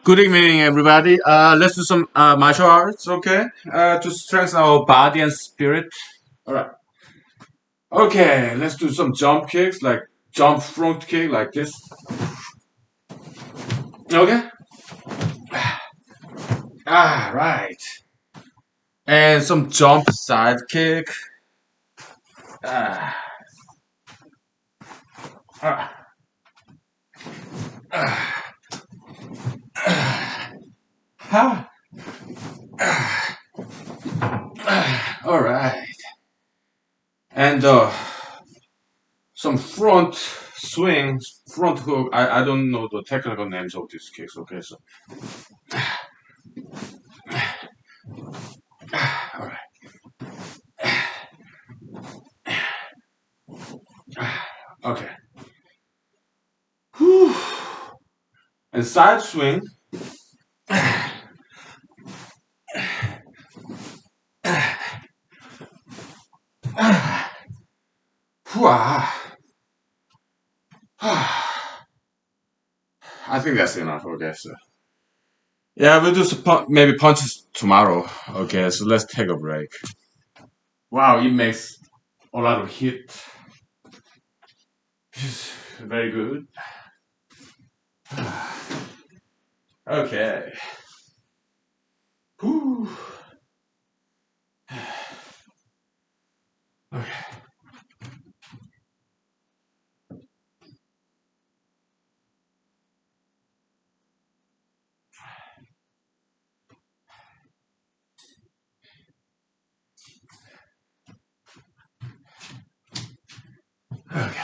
Good evening, everybody. Let's do some martial arts, okay? To strengthen our body and spirit. All right. Okay, let's do some jump kicks, like jump front kick, like this. Okay. Right. And some jump side kick. Ah, ah, ah. All right. And some front swings, front hook. I don't know the technical names of these kicks. Okay, so all right. Okay. Whew. And side swing. Whew, I think that's enough. Okay, so yeah, we'll do some maybe punches tomorrow. Okay, so let's take a break. Wow, it makes a lot of heat. Very good. Okay. Whew. Okay. Okay.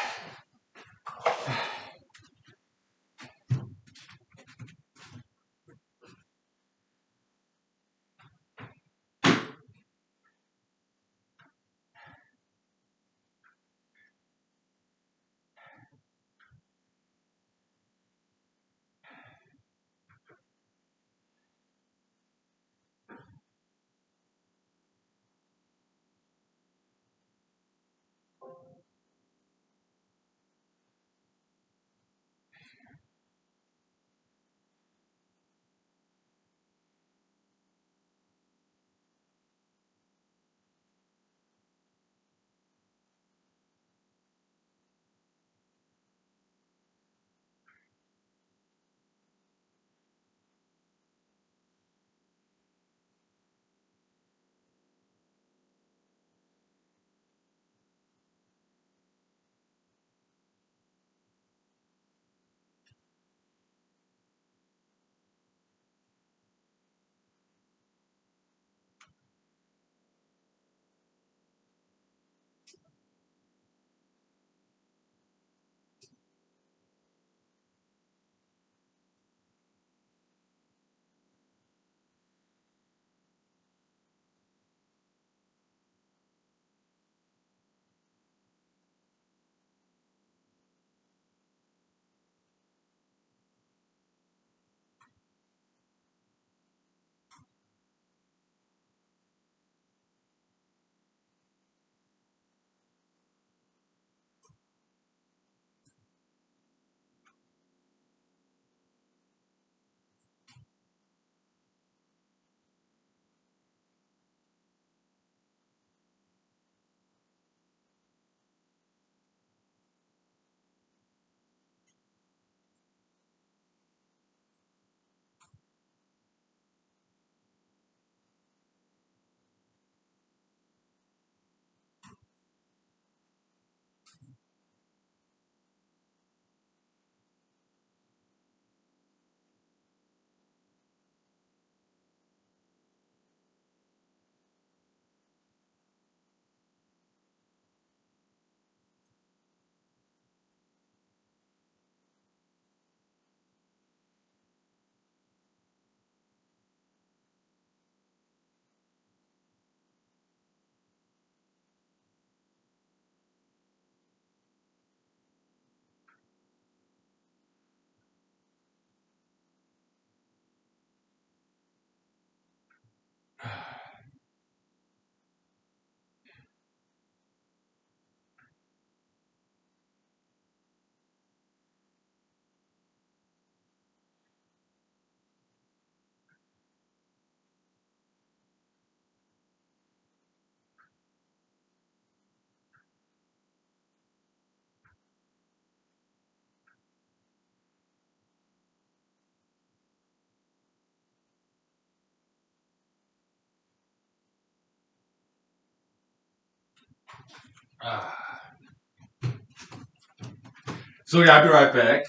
So yeah, I'll be right back.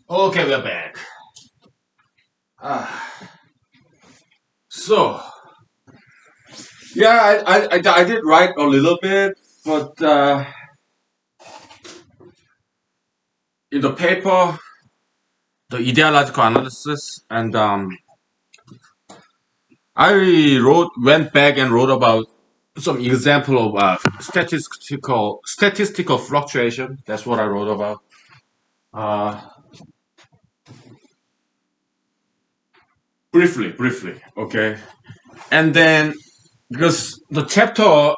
Okay, we're back. So, yeah, I did write a little bit, but in the paper, the ideological analysis, and I went back and wrote about some example of statistical fluctuation. That's what I wrote about. Uh, briefly, okay. And then because the chapter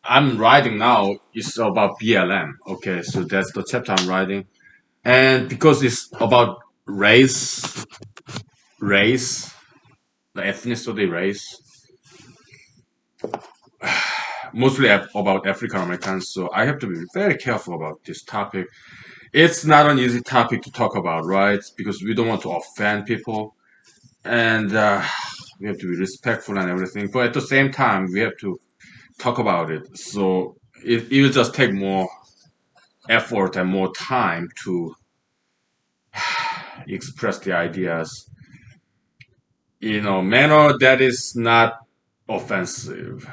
I'm writing now is about BLM, okay, so that's the chapter I'm writing, and because it's about race, the ethnicity, race, mostly about African Americans. So I have to be very careful about this topic. It's not an easy topic to talk about, right? Because we don't want to offend people, and we have to be respectful and everything. But at the same time, we have to talk about it. So it will just take more effort and more time to express the ideas in a manner that is not offensive.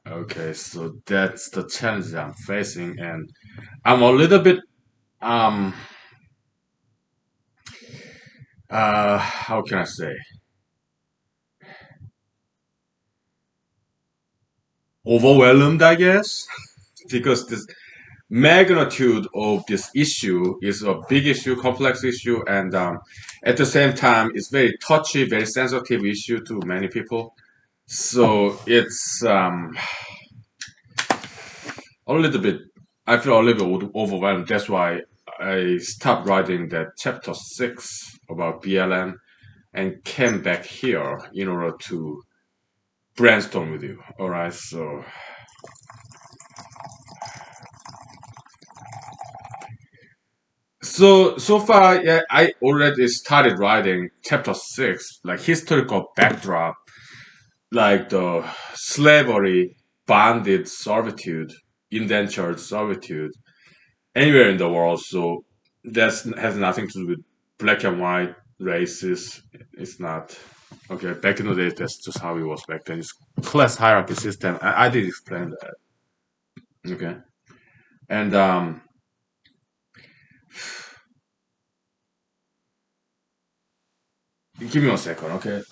Okay, so that's the challenge I'm facing, and I'm a little bit um how can I say, overwhelmed, I guess, because this magnitude of this issue is a big issue, complex issue, and at the same time, it's very touchy, very sensitive issue to many people. So it's a little bit. I feel a little bit overwhelmed. That's why I stopped writing that chapter 6 about BLM and came back here in order to brainstorm with you. All right, so far, yeah, I already started writing chapter 6, like historical backdrop, like the slavery, bonded servitude, indentured servitude, anywhere in the world. So that has nothing to do with black and white races. It's not okay. Back in the day, that's just how it was back then. It's class hierarchy system. I did explain that. Okay, and give me 1 second. Okay.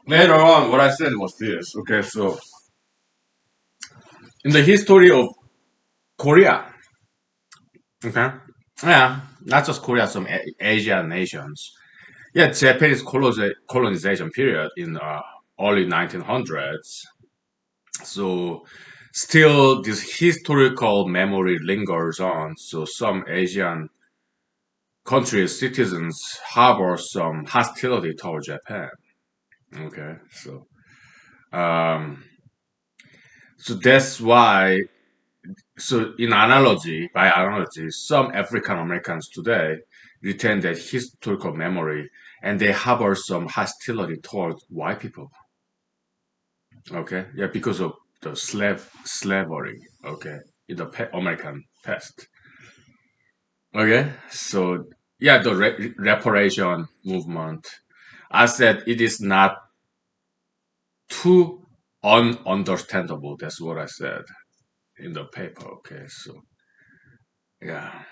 Later on, what I said was this. Okay, so in the history of Korea, okay, yeah, not just Korea, some Asian nations. Yeah, Japanese colonization period in early 1900s. So still this historical memory lingers on. So some Asian countries' citizens harbor some hostility toward Japan. Okay, um, so that's why. So by analogy, some African Americans today retain that historical memory, and they harbor some hostility toward white people. Okay, yeah, because of the slavery. Okay, in the American past. Okay, so yeah, the reparation movement. I said it is not too ununderstandable. That's what I said in the paper. Okay, so yeah.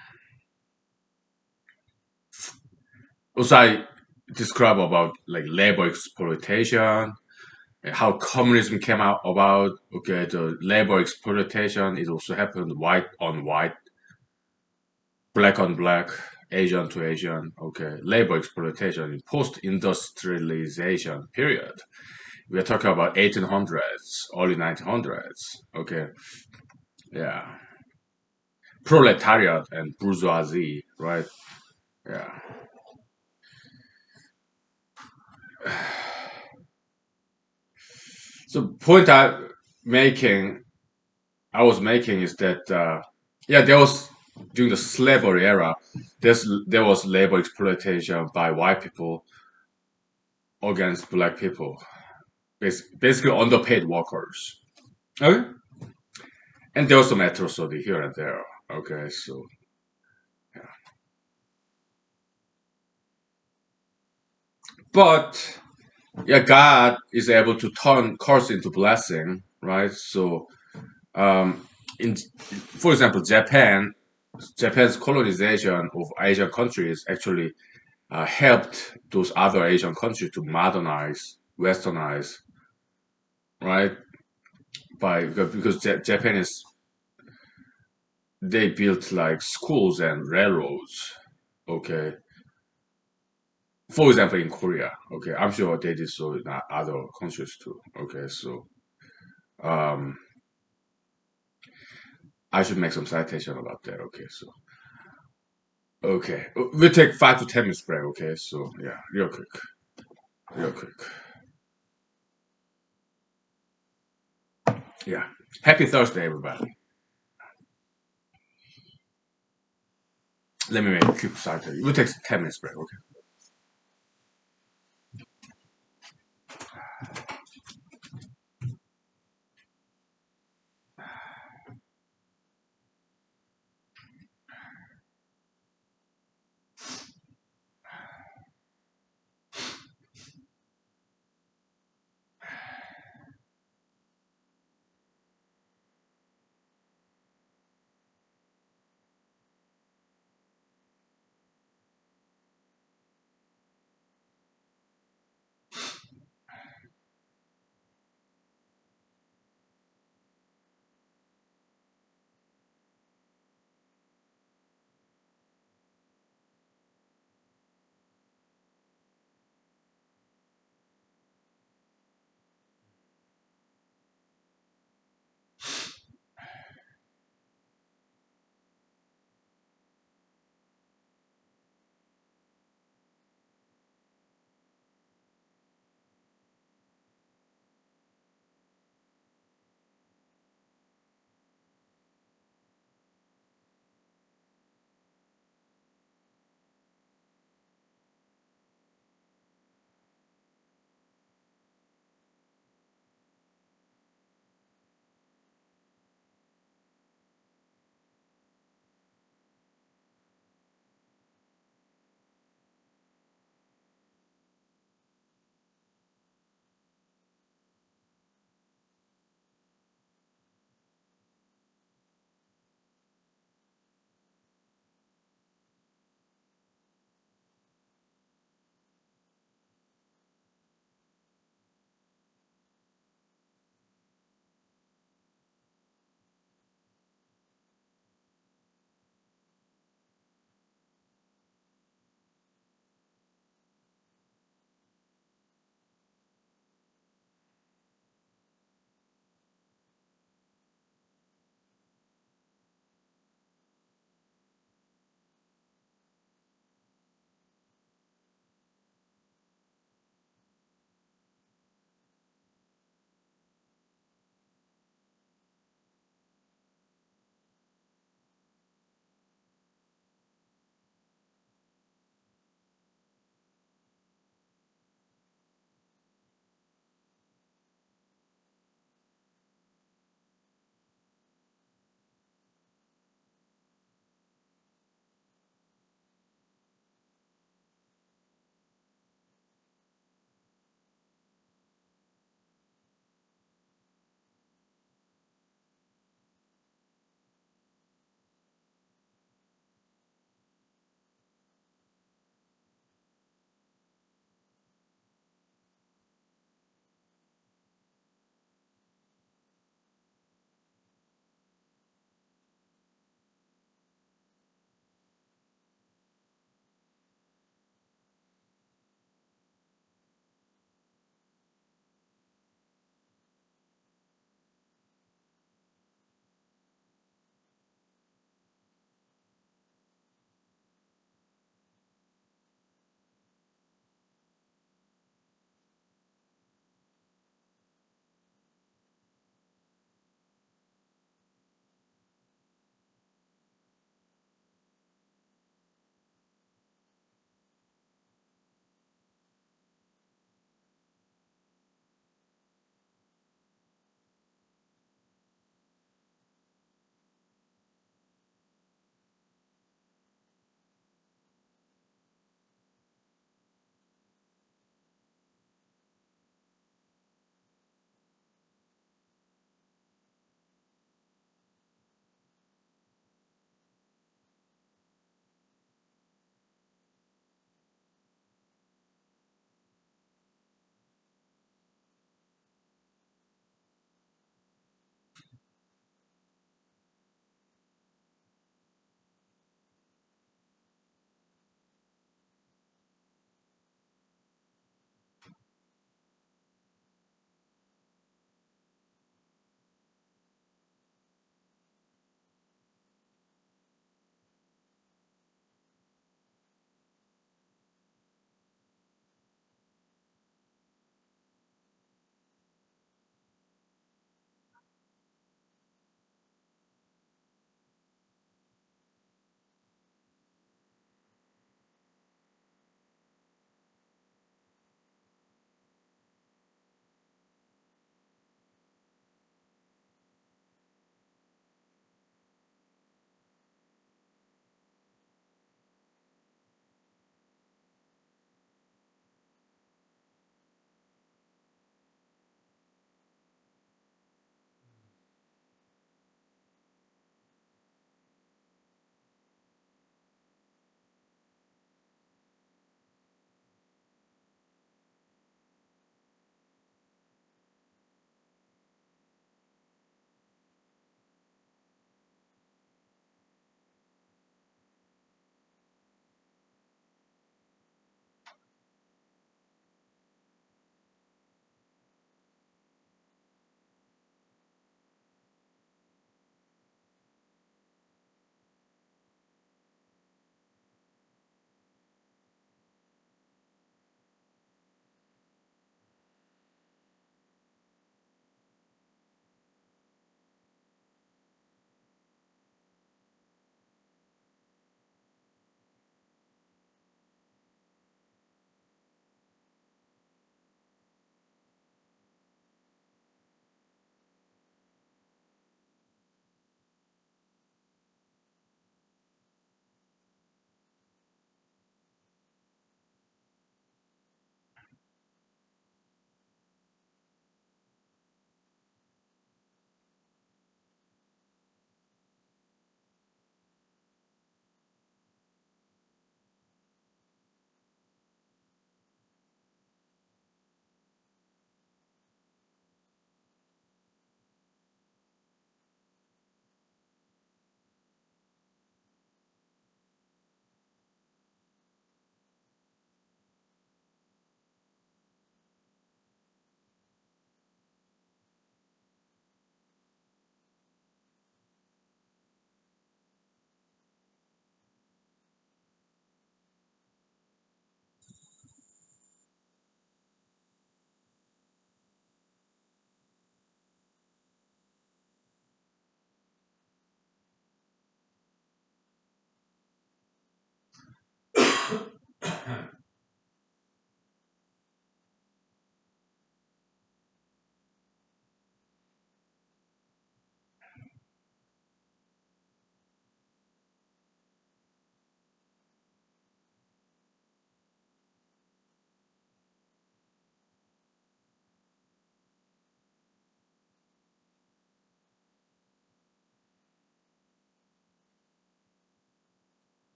Also, I describe about like labor exploitation, how communism came out about. Okay, the labor exploitation is also happened white on white, black on black, Asian to Asian. Okay, labor exploitation in post-industrialization period. We are talking about 1800s, early 1900s. Okay, yeah, proletariat and bourgeoisie, right? Yeah. So point making, I was making is that yeah, there was during the slavery era, there was labor exploitation by white people against black people, basically underpaid workers. Okay, and there was some atrocity here and there. Okay, so yeah, but yeah, God is able to turn curse into blessing, right? So in for example, Japan's colonization of Asian countries actually helped those other Asian countries to modernize, westernize, right? Because Japan is they built like schools and railroads. Okay, for example, in Korea. Okay, I'm sure they did so in other countries too. Okay, so um, I should make some citation about that. Okay, so okay, we'll take 5 to 10 minutes break. Okay, so yeah, real quick, real quick. Yeah, happy Thursday, everybody. Let me make a quick citation. We'll take 10 minutes break. Okay.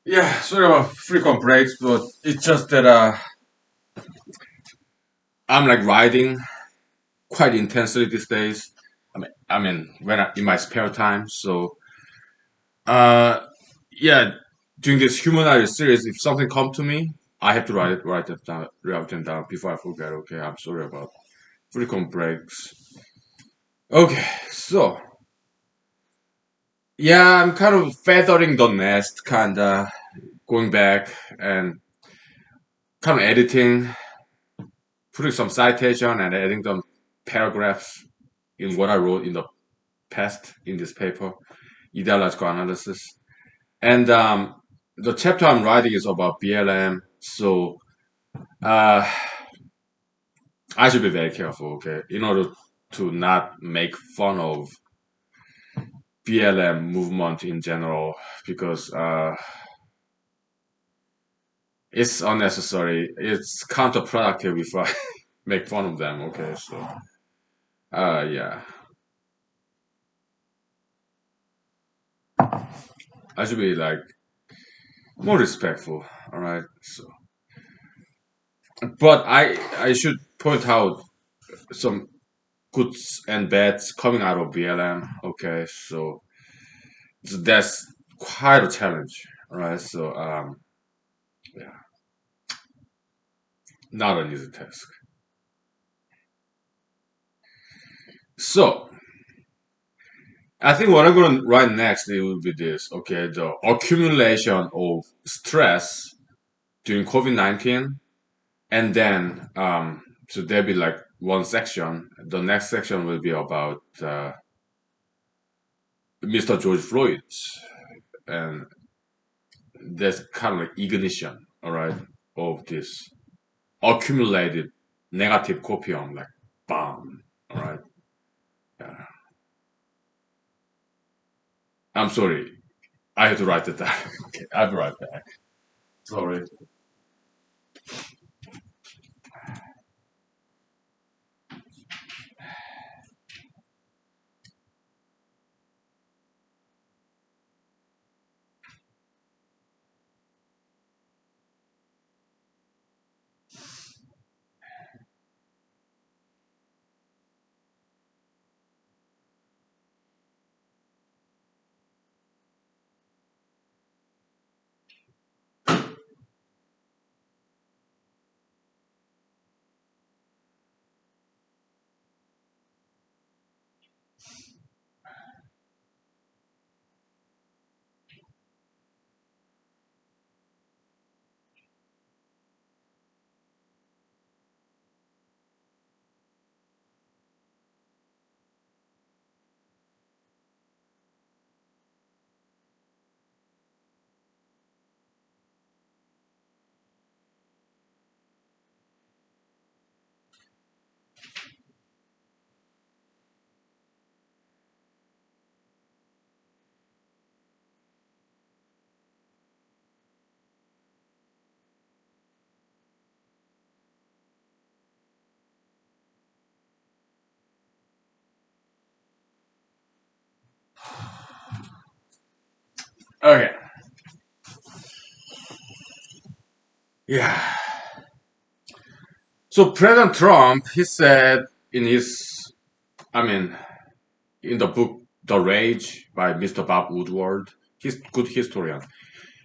Yeah, sorry about frequent breaks, but it's just that I'm like writing quite intensely these days. I mean, when in my spare time. So, uh, yeah, during this humanity series, if something come to me, I have to write them down before I forget. Okay, I'm sorry about frequent breaks. Okay, so yeah, I'm kind of feathering the nest, kind of going back and kind of editing, putting some citation and adding some paragraphs in what I wrote in the past in this paper, ideological analysis. And the chapter I'm writing is about BLM, so uh, I should be very careful, okay, in order to not make fun of BLM movement in general, because it's unnecessary. It's counterproductive if I make fun of them. Okay, so yeah, I should be like more respectful. All right. So, but I should point out some goods and bads coming out of BLM. Okay, so that's quite a challenge. All right. So yeah, not an easy task. So I think what I'm going to write next it will be this. Okay, the accumulation of stress during COVID-19, and then so there'll be like one section. The next section will be about Mr. George Floyd, and there's kind of like ignition, all right, of this accumulated negative copium, like bomb, all right. Yeah. I'm sorry, I had to write it down. Okay, I'll be right back. Sorry. Okay. Yeah. So President Trump, he said in his, I mean, in the book The Rage by Mr. Bob Woodward, he's good historian.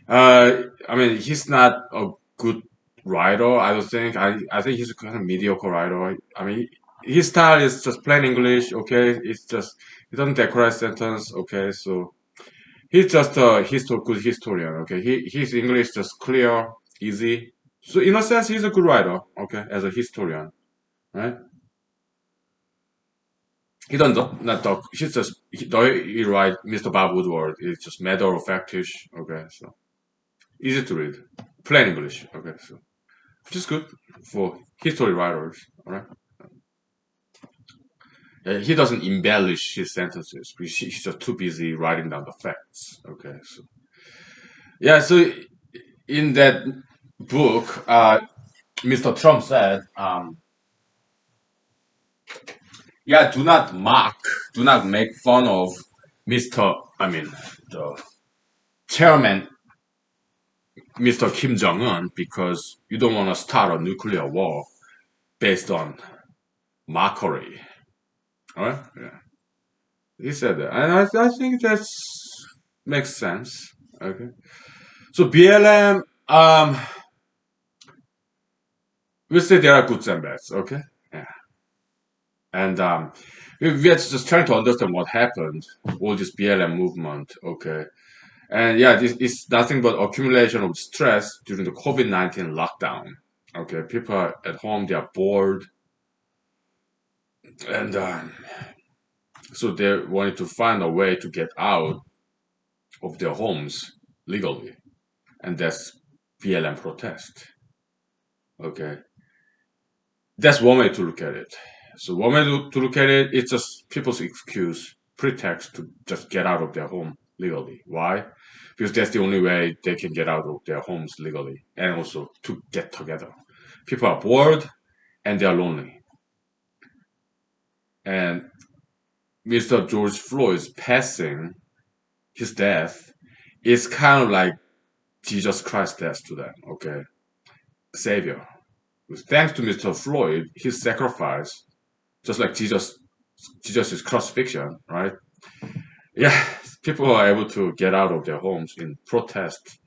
I mean, he's not a good writer. I don't think. I think he's a kind of mediocre writer. I mean, his style is just plain English. Okay, it's just he doesn't decorate sentence. Okay, so he's just a good historian. Okay, his English just clear, easy. So in a sense, he's a good writer. Okay, as a historian, right? He doesn't not talk. He's just the way he write Mr. Bob Woodward is just matter of factish. Okay, so easy to read, plain English. Okay, so which is good for history writers. All right. He doesn't embellish his sentences because he's just too busy writing down the facts. Okay, so yeah, so in that book, Mr. Trump said, "Yeah, do not mock, do not make fun of Mr. I mean, the chairman Mr. Kim Jong-un because you don't want to start a nuclear war based on mockery. All right? Yeah. He said that. And I think that makes sense. Okay. So BLM, we say there are goods and bads. Okay. Yeah. And we're just trying to understand what happened, all this BLM movement. Okay. And yeah, this is nothing but accumulation of stress during the COVID-19 lockdown. Okay. People are at home, they are bored. And so they wanted to find a way to get out of their homes legally. And that's BLM protest. Okay. That's one way to look at it. So one way to look at it, it's just people's excuse, pretext to just get out of their home legally. Why? Because that's the only way they can get out of their homes legally and also to get together. People are bored and they are lonely. And Mr. George Floyd's passing, his death, is kind of like Jesus Christ's death to them, okay? Savior. Thanks to Mr. Floyd, his sacrifice, just like Jesus' crucifixion, right? Yeah, people are able to get out of their homes in protest,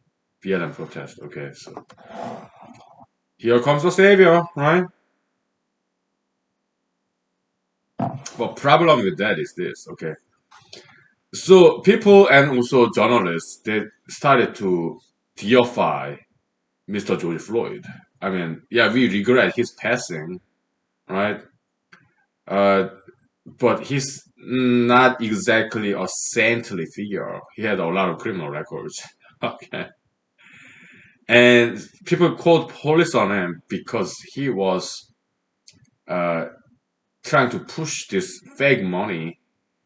BLM protest. Okay, so here comes the savior, right? But problem with that is this. Okay, so people and also journalists they started to deify Mr. George Floyd. I mean, yeah, we regret his passing, right? Uh, but he's not exactly a saintly figure. He had a lot of criminal records. Okay. And people called police on him because he was uh, trying to push this fake money.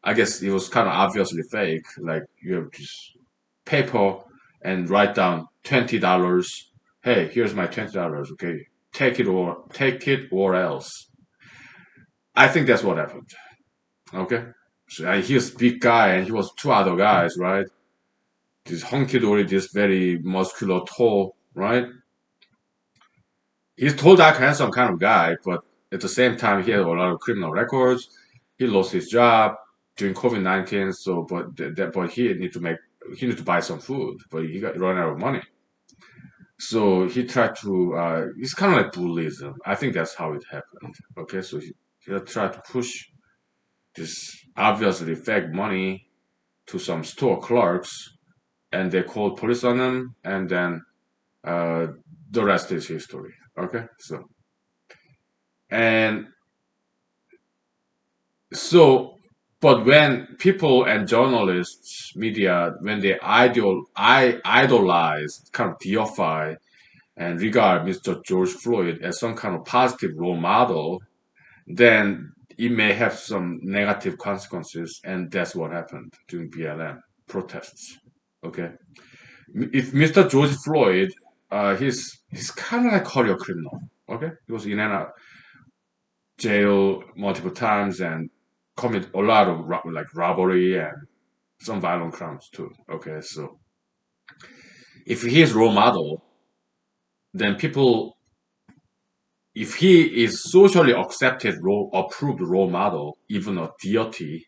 I guess it was kind of obviously fake. Like you have this paper and write down $20. Hey, here's my $20. Okay, take it or else. I think that's what happened. Okay, so he was big guy and he was two other guys, right? This hunky dory, this very muscular, tall, right? He's tall, dark, handsome kind of guy, but at the same time, he had a lot of criminal records. He lost his job during COVID-19, so but he need to buy some food, but he got run out of money. So he tried to it's kind of like bullyism. I think that's how it happened. Okay, so he tried to push this obviously fake money to some store clerks, and they called police on him, and then uh, the rest is history. Okay, so and so, but when people and journalists, media, when they idolize, kind of deify, and regard Mr. George Floyd as some kind of positive role model, then it may have some negative consequences, and that's what happened during BLM protests. Okay, if Mr. George Floyd, he's kind of like career criminal. Okay, he was in and out jail multiple times and commit a lot of like robbery and some violent crimes too. Okay, so if he is role model, then people, if he is socially accepted role, approved role model, even a deity,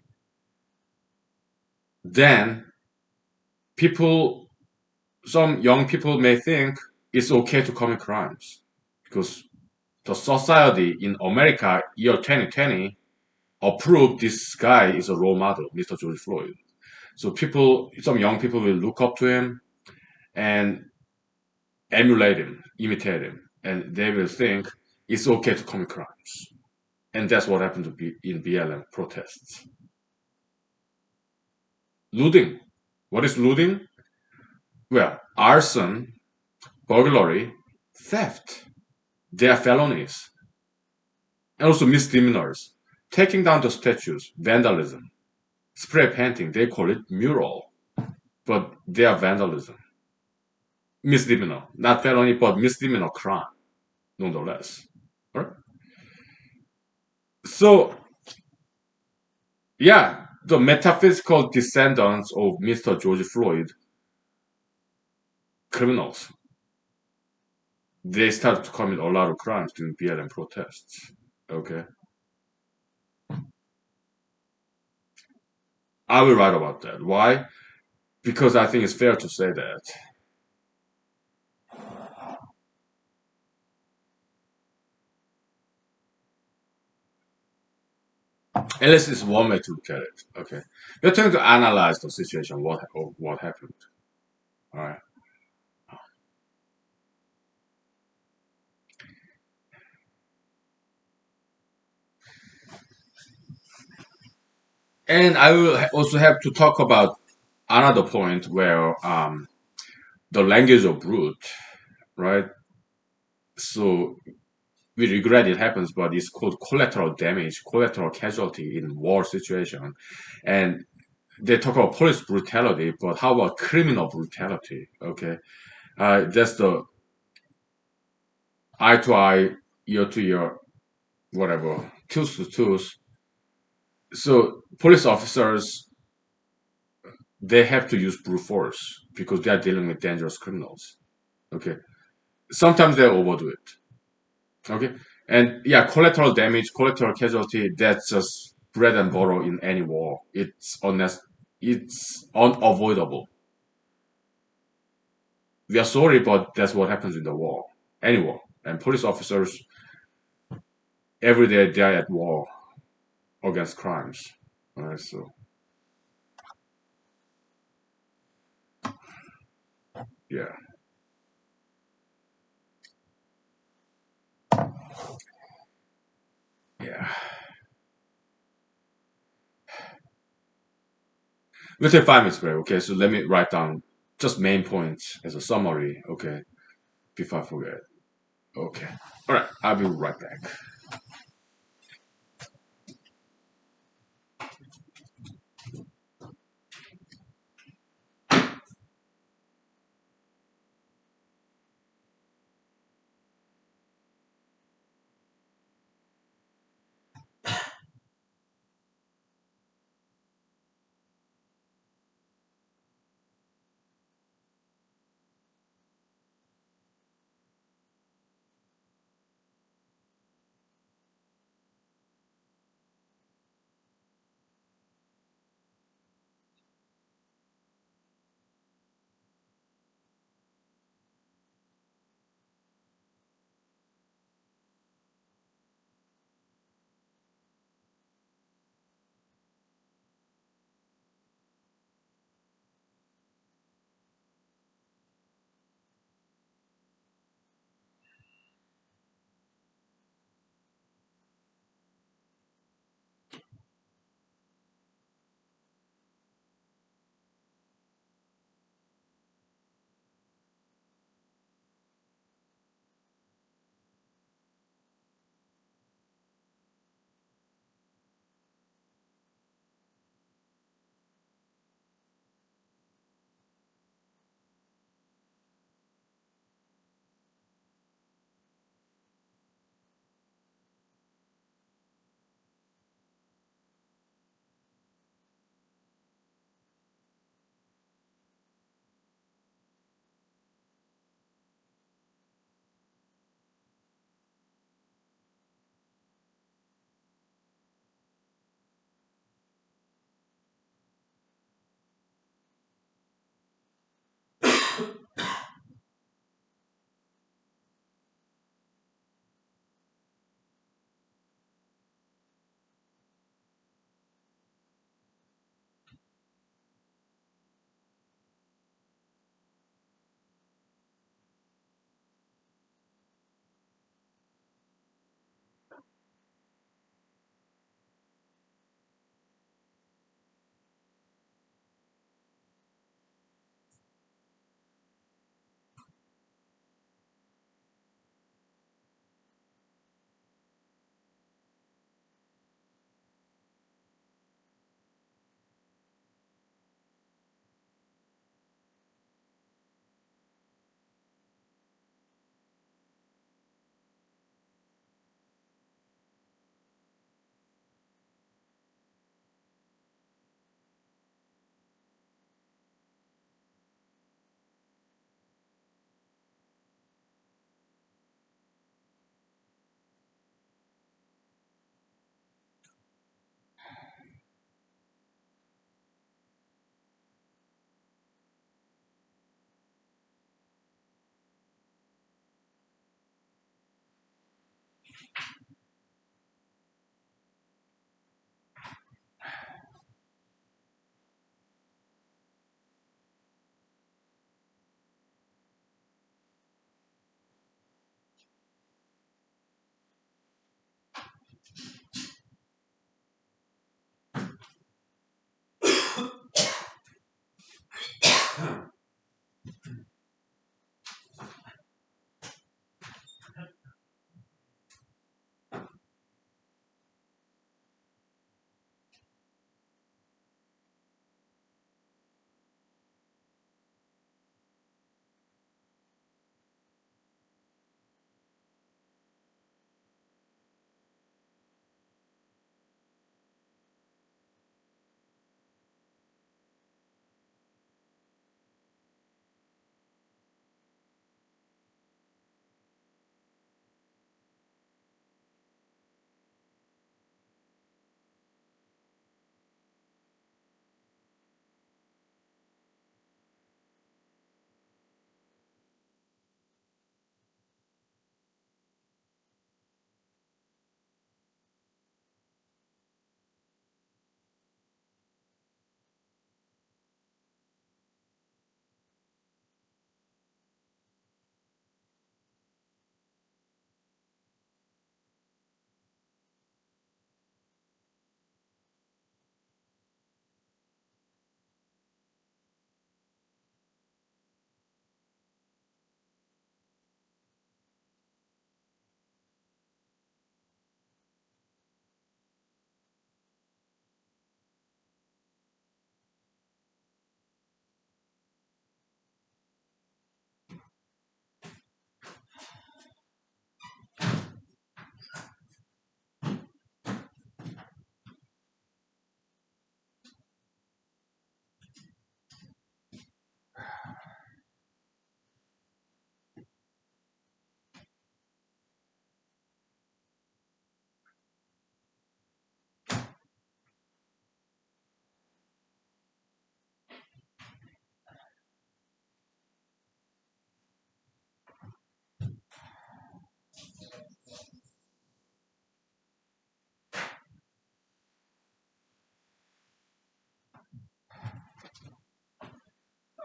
then people, some young people may think it's okay to commit crimes because the society in America, year 2020, approved this guy is a role model, Mr. George Floyd. So people, some young people will look up to him and emulate him, imitate him, and they will think it's okay to commit crimes. And that's what happened to be in BLM protests. Looting. What is looting? Well, arson, burglary, theft. They are felonies. And also misdemeanors. Taking down the statues, vandalism. Spray painting, they call it mural. But they are vandalism. Misdemeanor. Not felony, but misdemeanor crime, nonetheless. All right? So, yeah, the metaphysical descendants of Mr. George Floyd, criminals. they start to commit a lot of crimes during BLM protests. Okay, I will write about that. Why? Because I think it's fair to say that. At least it's one way to look at it. Okay, we're trying to analyze the situation, what happened. All right, and I will also have to talk about another point where the language of brute, right? So we regret it happens, but it's called collateral damage, collateral casualty in war situation, and they talk about police brutality, but how about criminal brutality? Okay, that's the eye to eye, ear to ear, whatever, tooth to tooth. So police officers they have to use brute force because they are dealing with dangerous criminals. Okay, sometimes they overdo it. Okay, and yeah, collateral damage, collateral casualty. That's just bread and butter in any war. It's unavoidable. We are sorry, but that's what happens in the war, any war. And police officers every day they are at war against crimes. So yeah, yeah. Within 5 minutes break. Okay, so let me write down just main points as a summary. Okay, before I forget. Okay, all right. I'll be right back.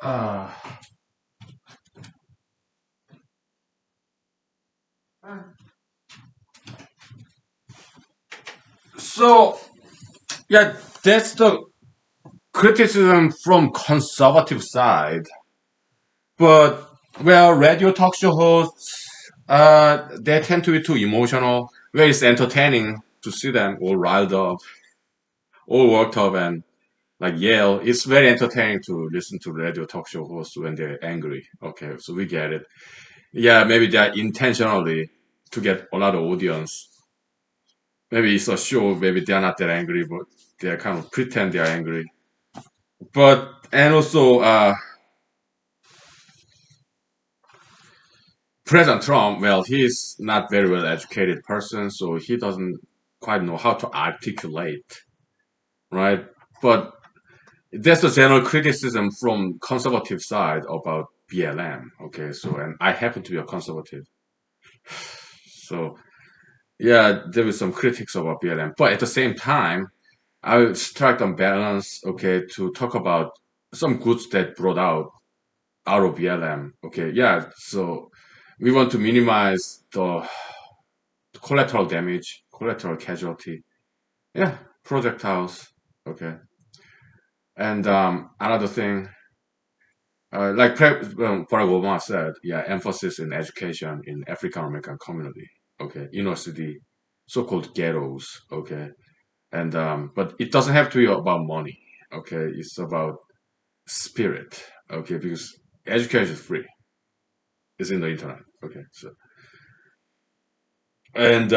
Uh, so yeah, that's the criticism from conservative side. But well, radio talk show hosts, they tend to be too emotional. Where it's entertaining to see them all riled up, all worked up, and like yell. It's very entertaining to listen to radio talk show hosts when they're angry. Okay, so we get it. Yeah, maybe they're intentionally to get a lot of audience. Maybe it's a show. Maybe they're not that angry, but they kind of pretend they're angry. But and also, President Trump, well, he's not very well educated person, so he doesn't quite know how to articulate, right? But that's the general criticism from conservative side about BLM. Okay, so and I happen to be a conservative, so yeah, there was some critics about BLM, but at the same time, I would strike on balance. Okay, to talk about some goods that brought out of BLM. Okay, yeah, so we want to minimize the collateral damage, collateral casualty. Yeah, projectiles. Okay. And another thing, Barack Obama said, yeah, emphasis in education in African American community. Okay, inner city, so-called ghettos. Okay, and but it doesn't have to be about money. Okay, it's about spirit. Okay, because education is free. It's in the internet. Okay, so and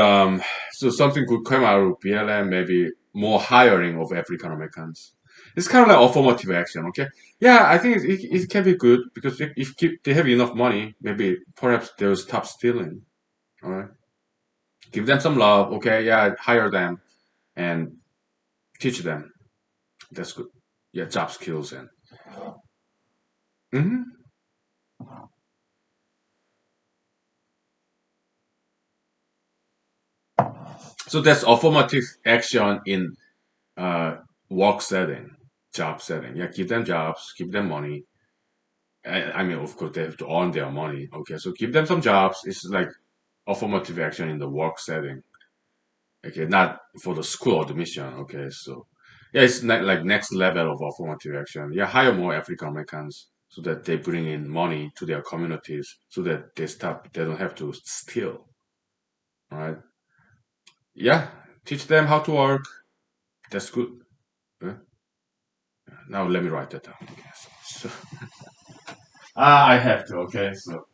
so something could come out of BLM, maybe more hiring of African Americans. It's kind of like affirmative action, okay? Yeah, I think it can be good because if they have enough money, maybe perhaps they'll stop stealing. All right, give them some love, okay? Yeah, hire them and teach them. That's good. Yeah, job skills and. Mhm. So that's affirmative action in uh, work setting, job setting. Yeah, give them jobs, give them money. I mean, of course, they have to earn their money. Okay, so give them some jobs. It's like affirmative action in the work setting. Okay, not for the school admission. Okay, so yeah, it's like next level of affirmative action. Yeah, hire more African Americans. so that they bring in money to their communities, so that they don't have to steal, right? Yeah, teach them how to work. That's good. Yeah. Now let me write that down. Okay, I have to. Okay, so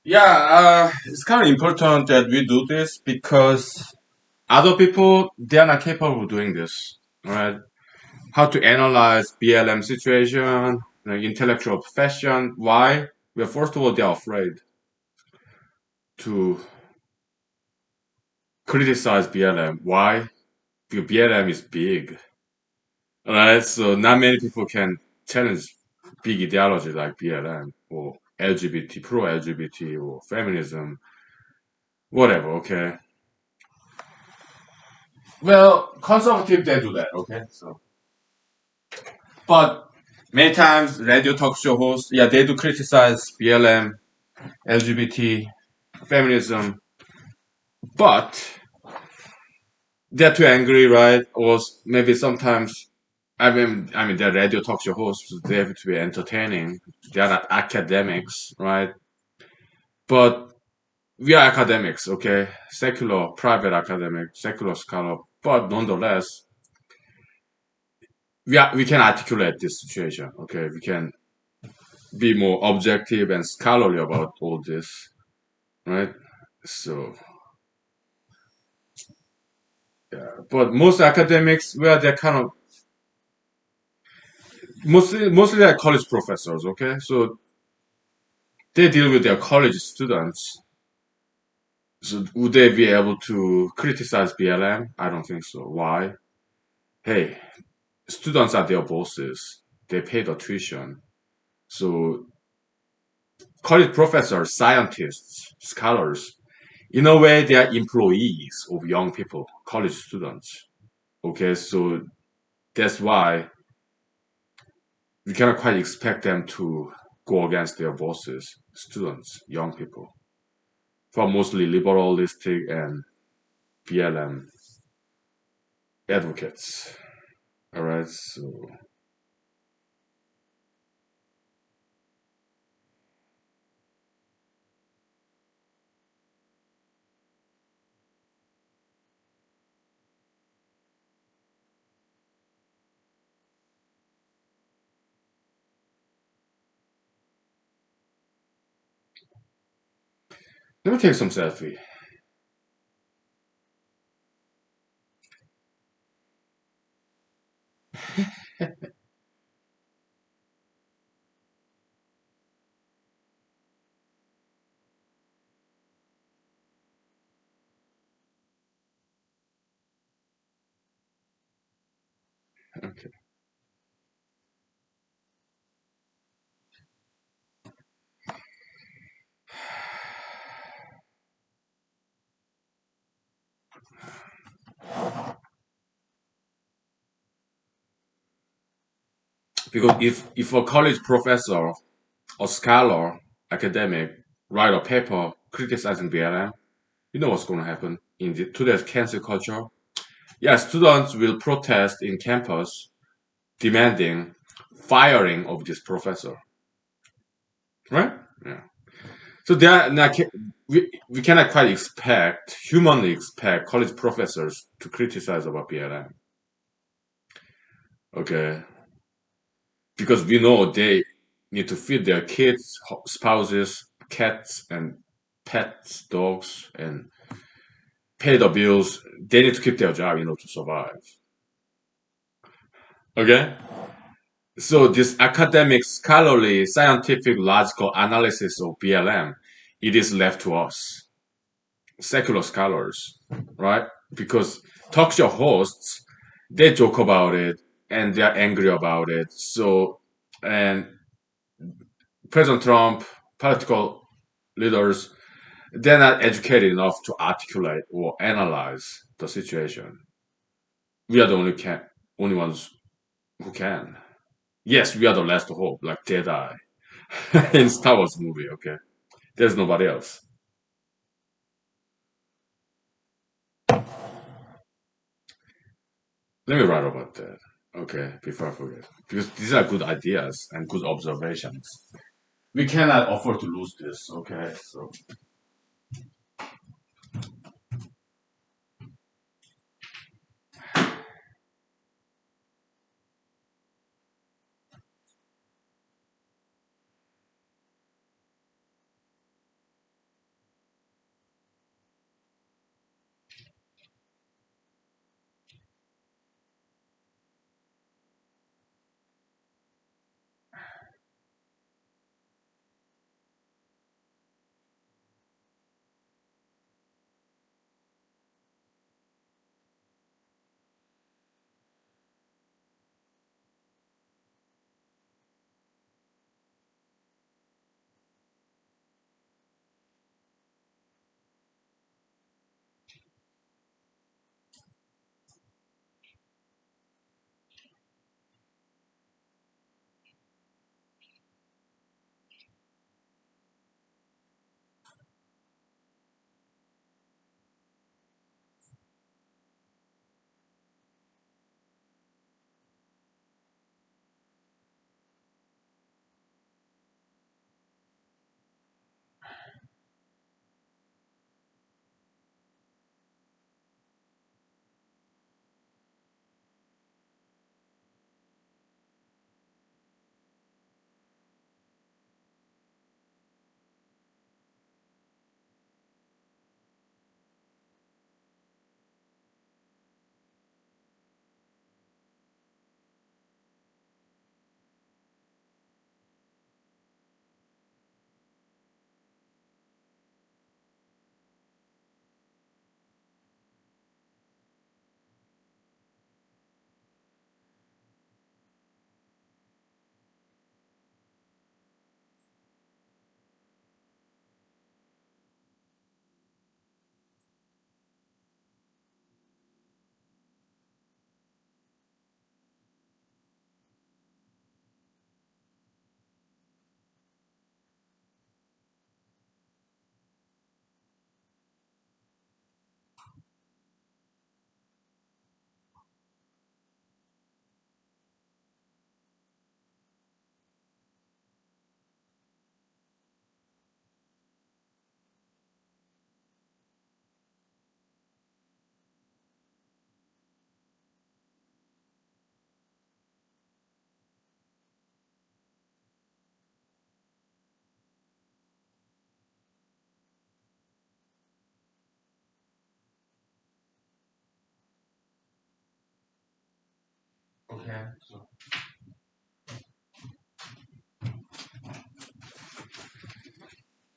yeah, it's kind of important that we do this because other people they are not capable of doing this, right? How to analyze BLM situation, like intellectual profession. Why? Well, first of all, they are afraid to criticize BLM. Why? Because BLM is big, right? So not many people can challenge. big ideology like BLM or LGBT, pro LGBT or feminism, whatever, okay? Well, conservative, they do that, okay? So, but many times radio talk show hosts, yeah, they do criticize BLM, LGBT, feminism, but they're too angry, right? Or maybe sometimes, the radio talk show hosts, they have to be entertaining. They are not academics, right? But we are academics, okay? Secular, private academic, secular scholar. But nonetheless, we can articulate this situation, okay? We can be more objective and scholarly about all this, right? So, yeah. But most academics, well, they're kind of mostly they're college professors, okay? So they deal with their college students. So would they be able to criticize BLM? I don't think so. Why? Hey, students are their bosses. They pay the tuition. So college professors, scientists, scholars, in a way, they are employees of young people, college students. Okay, so that's why we cannot quite expect them to go against their bosses, students, young people, for mostly liberalistic and BLM advocates. All right, so let me take some selfie. Okay. Because if a college professor or scholar, academic, write a paper criticizing BLM, you know what's going to happen in today's cancel culture? Yeah, students will protest in campus demanding firing of this professor, right? Yeah. So they are not, we cannot quite expect, humanly expect college professors to criticize about BLM, okay? Because we know they need to feed their kids, spouses, cats, and pets, dogs, and pay the bills. They need to keep their job, to survive. Okay? So this academic, scholarly, scientific, logical analysis of BLM, it is left to us, secular scholars, right? Because talk show hosts, they joke about it and they're angry about it. So, and President Trump, political leaders, they're not educated enough to articulate or analyze the situation. We are the only ones who can. Yes, we are the last hope, like Jedi in Star Wars movie. Okay, there's nobody else. Let me write about that. Okay, before I forget, because these are good ideas and good observations. We cannot afford to lose this. Okay, so Okay.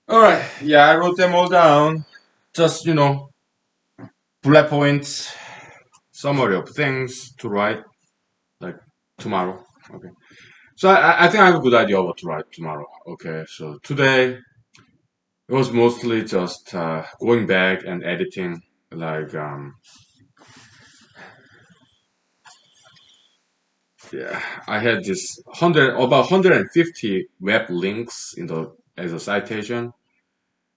All right. Yeah, I wrote them all down. Just bullet points, summary of things to write like tomorrow. Okay. So I think I have a good idea of what to write tomorrow. Okay. So today it was mostly just going back and editing. Like yeah, I had this about 150 web links in the as a citation,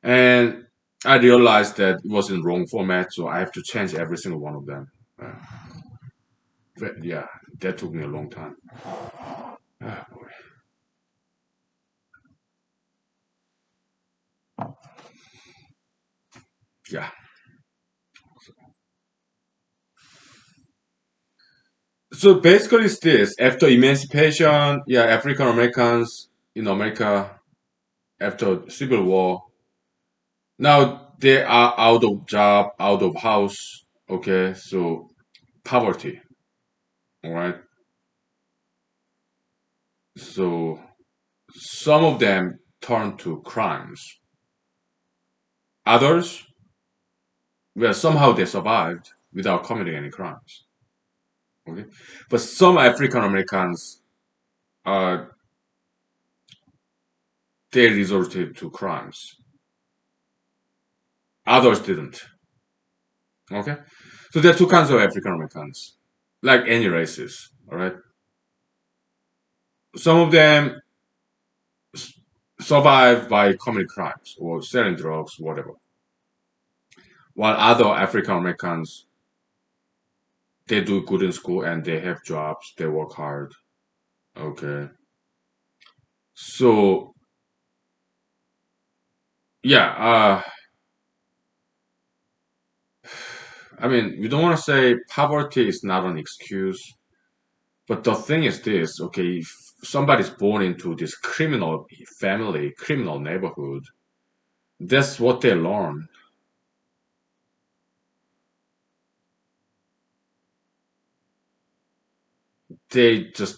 and I realized that it was in wrong format, so I have to change every single one of them. Uh, but yeah, that took me a long time. Ah, boy. Yeah. So basically, it's this: after emancipation, yeah, African Americans in America after Civil War, now they are out of job, out of house. Okay, so poverty. All right. So some of them turn to crimes. Others, well, somehow they survived without committing any crimes. Okay, but some African Americans, uh, they resorted to crimes. Others didn't. Okay, so there are two kinds of African Americans, like any races. All right, some of them survive by committing crimes or selling drugs, whatever, while other African Americans, they do good in school and they have jobs, they work hard. Okay, so yeah, I mean, we don't want to say poverty is not an excuse, but the thing is this, okay, if somebody's born into this criminal family, criminal neighborhood, that's what they learn. They just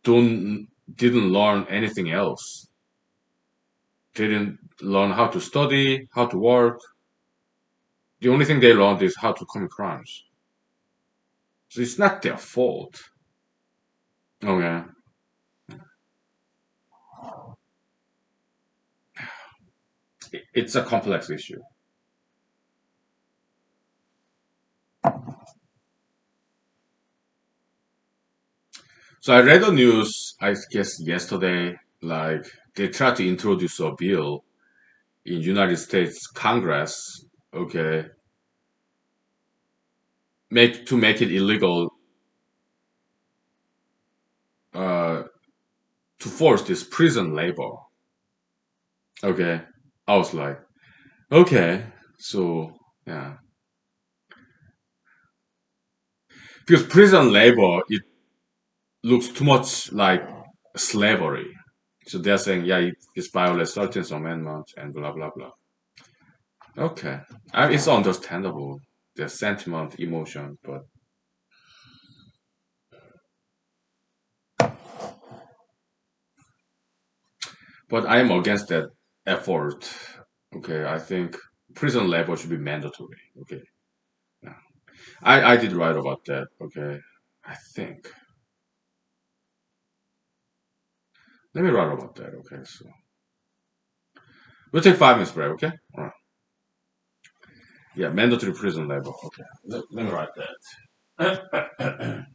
don't didn't learn anything else. They didn't learn how to study, how to work. The only thing they learned is how to commit crimes. So it's not their fault. Okay. It's a complex issue. So I read the news, I guess yesterday, like they tried to introduce a bill in United States Congress, okay, make it illegal uh, to force this prison labor. Okay, I was like, okay, so yeah, because prison labor it looks too much like slavery. So they're saying, yeah, it violates 13th Amendment and blah blah blah. Okay, it's understandable, the sentiment, emotion, but I am against that effort. Okay, I think prison labor should be mandatory. Okay, yeah. I did write about that. Okay, I think. Let me write about that. Okay, so we'll take 5 minutes break. Okay, all right. Yeah, mandatory prison labor. Okay, let me write that.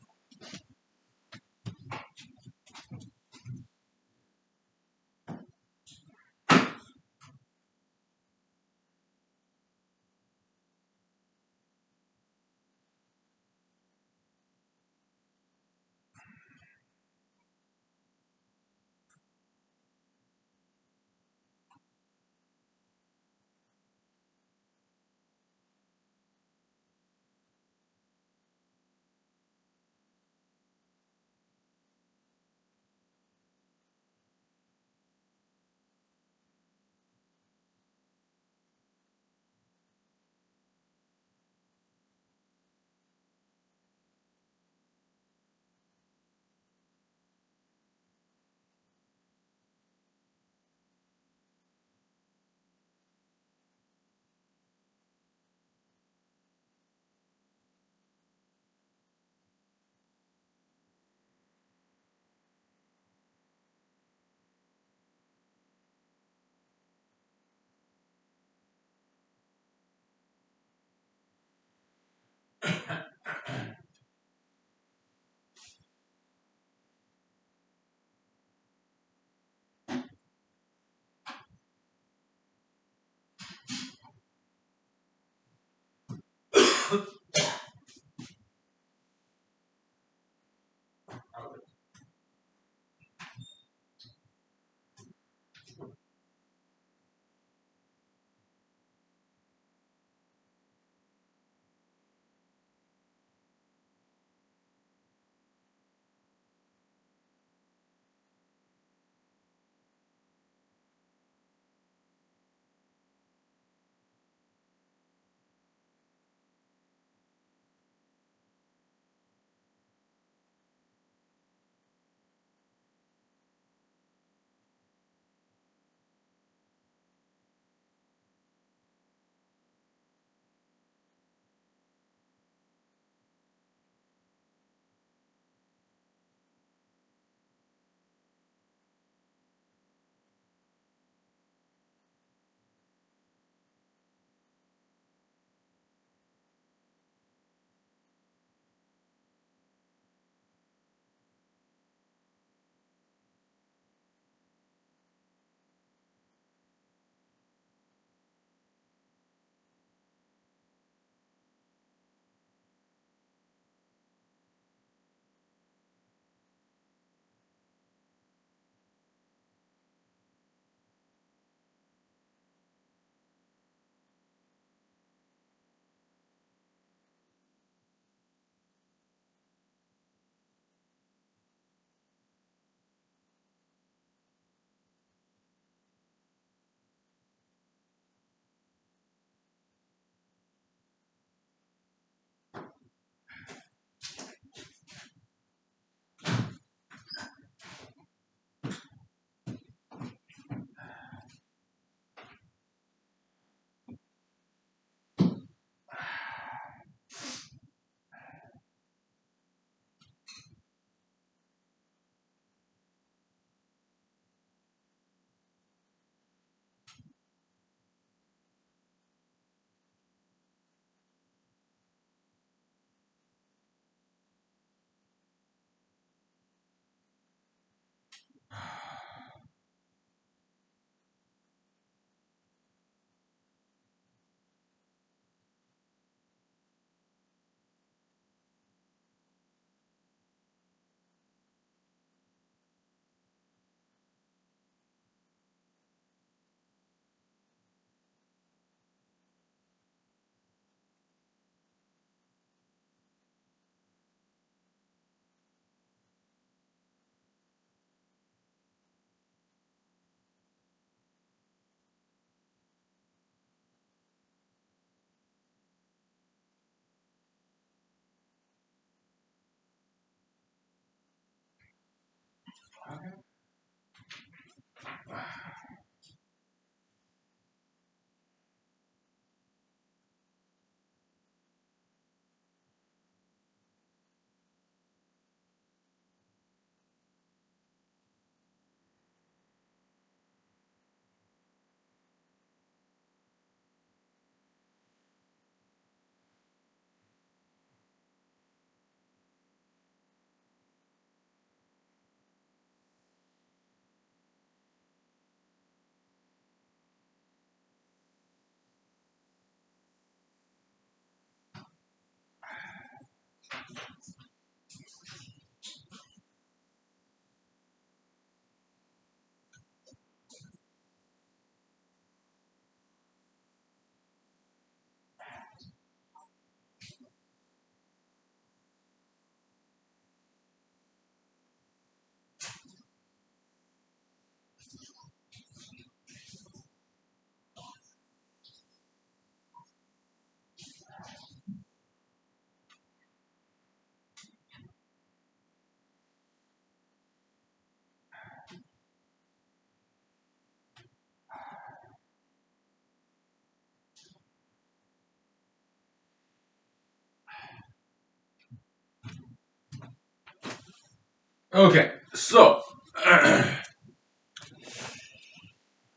Okay, so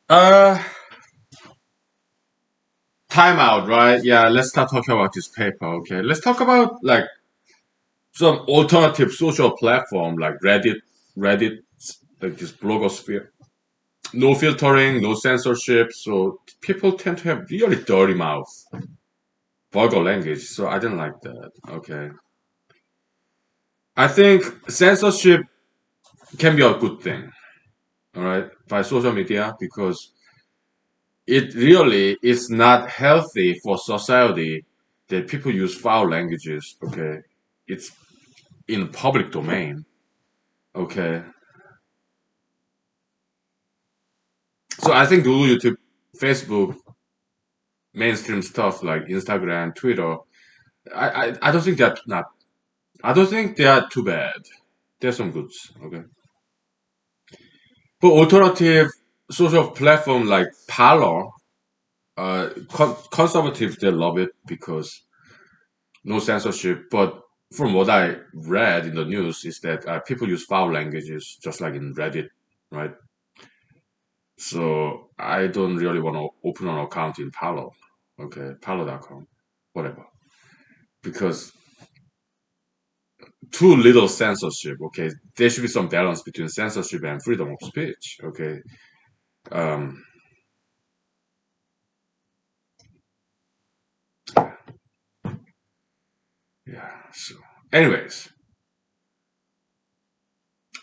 uh, time out, right? Yeah, let's not talk about this paper. Okay, let's talk about like some alternative social platform like Reddit, like this blogosphere. No filtering, no censorship, so people tend to have really dirty mouths. vulgar language, so I didn't like that. Okay. I think censorship can be a good thing, all right, by social media because it really is not healthy for society that people use foul languages. Okay, it's in public domain. Okay, so I think Google, YouTube, Facebook, mainstream stuff like Instagram, Twitter, I don't think that not. I don't think they are too bad. There's some goods. Okay, but alternative social platform like Parler, conservatives they love it because no censorship. But from what I read in the news is that people use foul languages just like in Reddit, right? So I don't really want to open an account in Parler, okay, Parler.com, whatever, because too little censorship. Okay, there should be some balance between censorship and freedom of speech. Okay, um, yeah. So, anyways,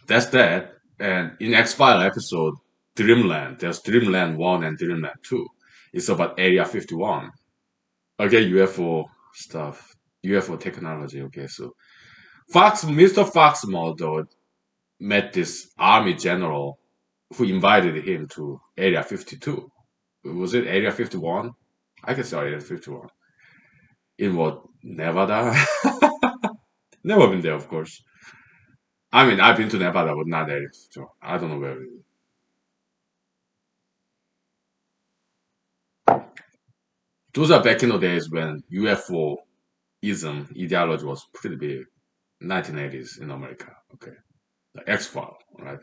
that's that. And in X File episode Dreamland, there's Dreamland 1 and Dreamland 2. It's about Area 51. Okay, UFO stuff, UFO technology. Okay, so Mr. Fox Mulder met this army general who invited him to Area 52. Was it Area 51? I guess Area 51. In what, Nevada? Never been there, of course. I mean, I've been to Nevada, but not Area 52. I don't know where it is. Those are back in the days when UFOism ideology was pretty big. 1980s in America. Okay, the X File, right?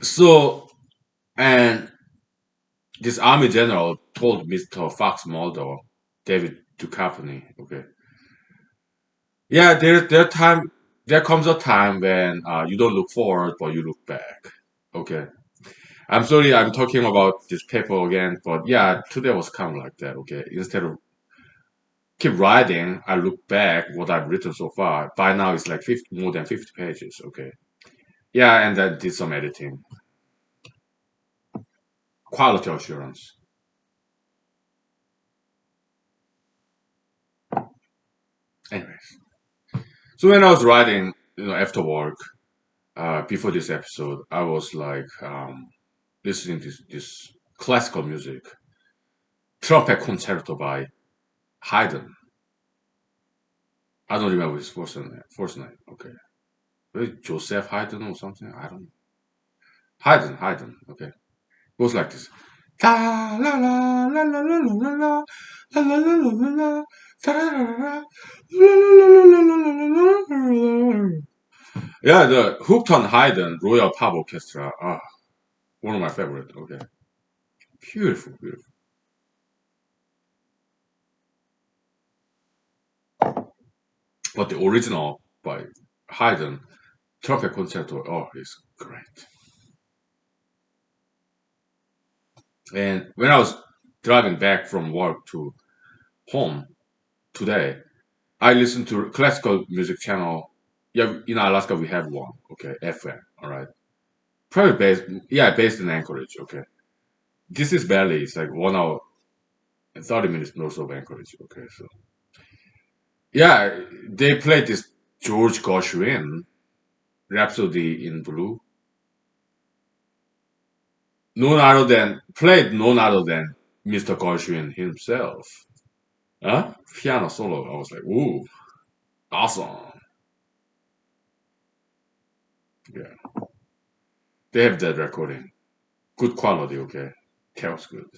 So, and this army general told Mr. Fox Mulder, David Duchovny, okay, yeah, there comes a time when you don't look forward, but you look back. Okay, I'm sorry, I'm talking about this paper again, but yeah, today was kind of like that. Okay, instead of keep writing, I look back what I've written so far. By now, it's like 50, more than 50 pages. Okay, yeah, and then did some editing, quality assurance. Anyways, so when I was writing, after work, before this episode, I was like listening to this classical music, trumpet concerto by Haydn. I don't remember his first name. First name, okay. Maybe Joseph Haydn or something. I don't know. Haydn, Haydn. Okay, it goes like this. La la la la la la la la la la la la la la. Yeah, the Hoopton Haydn Royal Pub Orchestra. Ah, one of my favorite. Okay, beautiful, beautiful. But the original by Haydn, Trumpet Concerto, oh, it's great. And when I was driving back from work to home today, I listened to classical music channel. Yeah, in Alaska we have one. Okay, FM. All right, probably based. Yeah, based in Anchorage. Okay, this is barely. It's like 1 hour and 30 minutes north of Anchorage. Okay, so yeah, they played this George Gershwin Rhapsody in Blue. None other than Mr. Gershwin himself. Huh? Piano solo. I was like, ooh, awesome. Yeah, they have that recording. Good quality. Okay, that was good.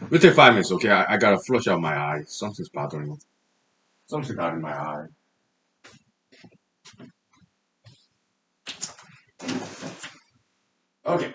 We take 5 minutes. Okay, I gotta flush out my eye. Something's bothering me. Something got in my eye. Okay.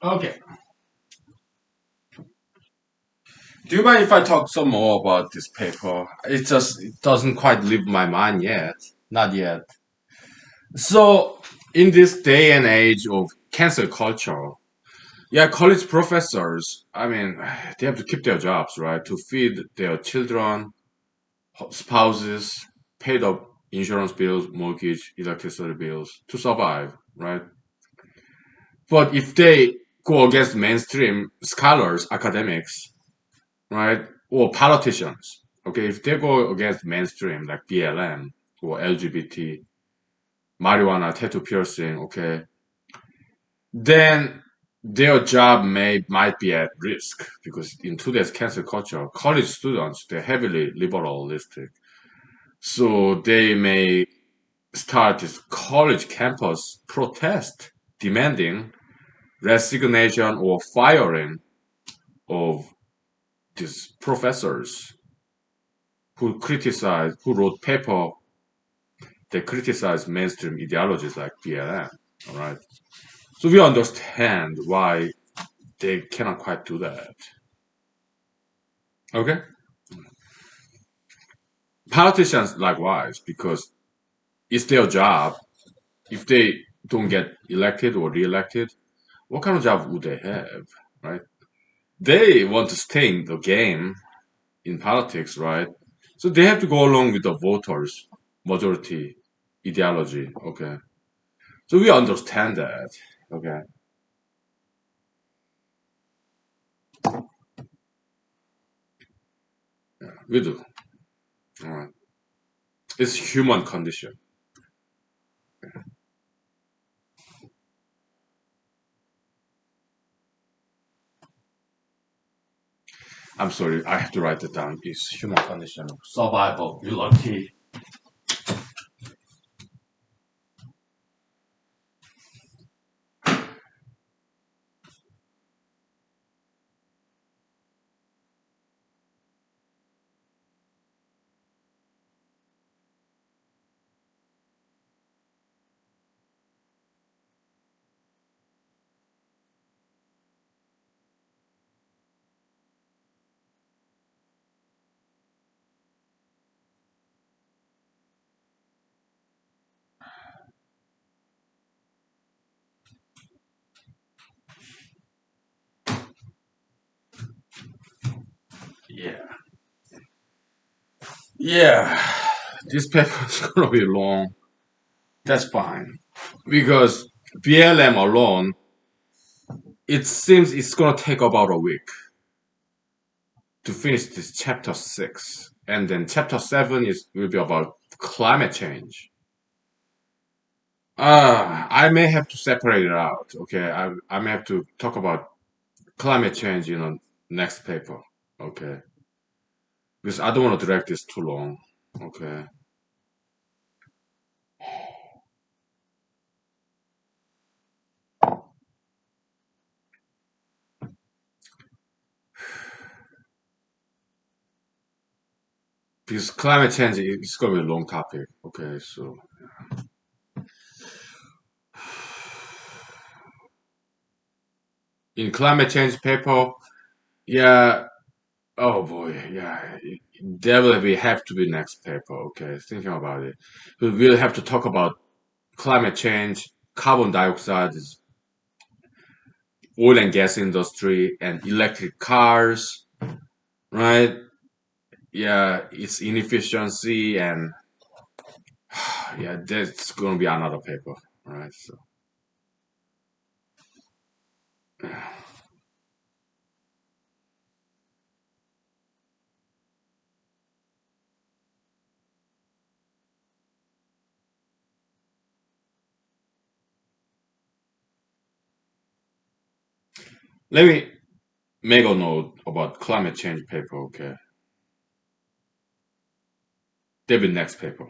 Okay. Do you mind if I talk some more about this paper? It doesn't quite leave my mind yet. Not yet. So in this day and age of cancel culture, yeah, college professors, I mean, they have to keep their jobs, right? To feed their children, spouses, pay the insurance bills, mortgage, electricity bills to survive, right? But if they go against mainstream scholars, academics, right, or politicians, okay, if they go against mainstream like BLM or LGBT, marijuana, tattoo piercing, okay, then their job might be at risk because in today's cancel culture, college students they're heavily liberalistic, so they may start this college campus protest demanding resignation or firing of these professors who wrote paper that criticize mainstream ideologies like BLM. All right, so we understand why they cannot quite do that. Okay, politicians likewise because it's their job. If they don't get elected or re-elected, what kind of job would they have, right? They want to stay in the game in politics, right? So they have to go along with the voters' majority ideology. Okay, so we understand that. Okay, we do. All right, it's human condition. I'm sorry, I have to write it down. It's human condition. Survival, you lucky. Yeah, yeah. This paper is gonna be long. That's fine because BLM alone, it seems it's gonna take about a week to finish this chapter six, and then chapter seven is will be about climate change. I may have to separate it out. Okay, I may have to talk about climate change in a next paper. Okay, because I don't want to drag this too long. Okay, because climate change is going to be a long topic. Okay, so in climate change paper, yeah. Oh boy, yeah. Definitely have to be next paper. Okay, thinking about it, we'll have to talk about climate change, carbon dioxide, oil and gas industry, and electric cars, right? Yeah, its inefficiency and yeah, that's gonna be another paper, right? So let me make a note about climate change paper. Okay, there'll be next paper.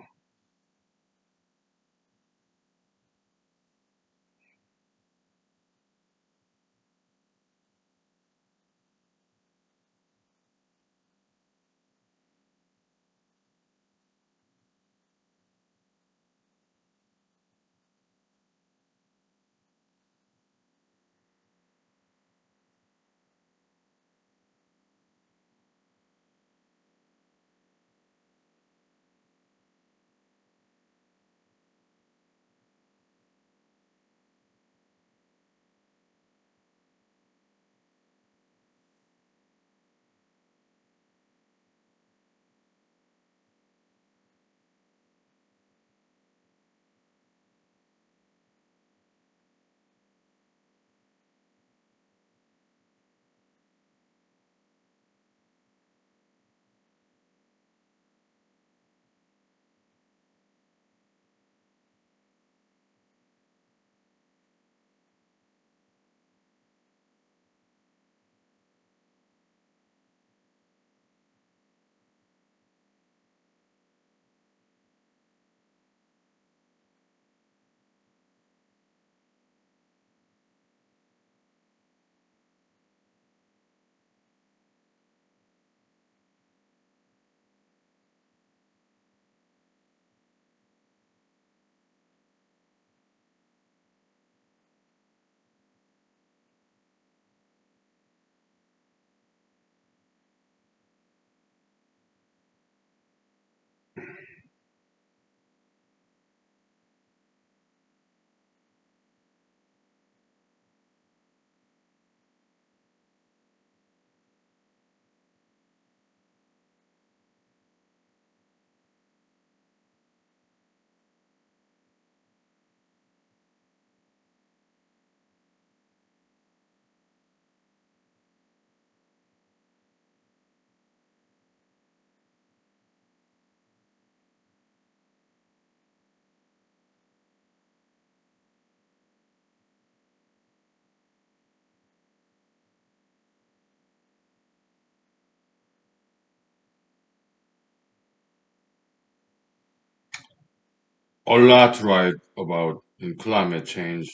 a lot to write about in climate change,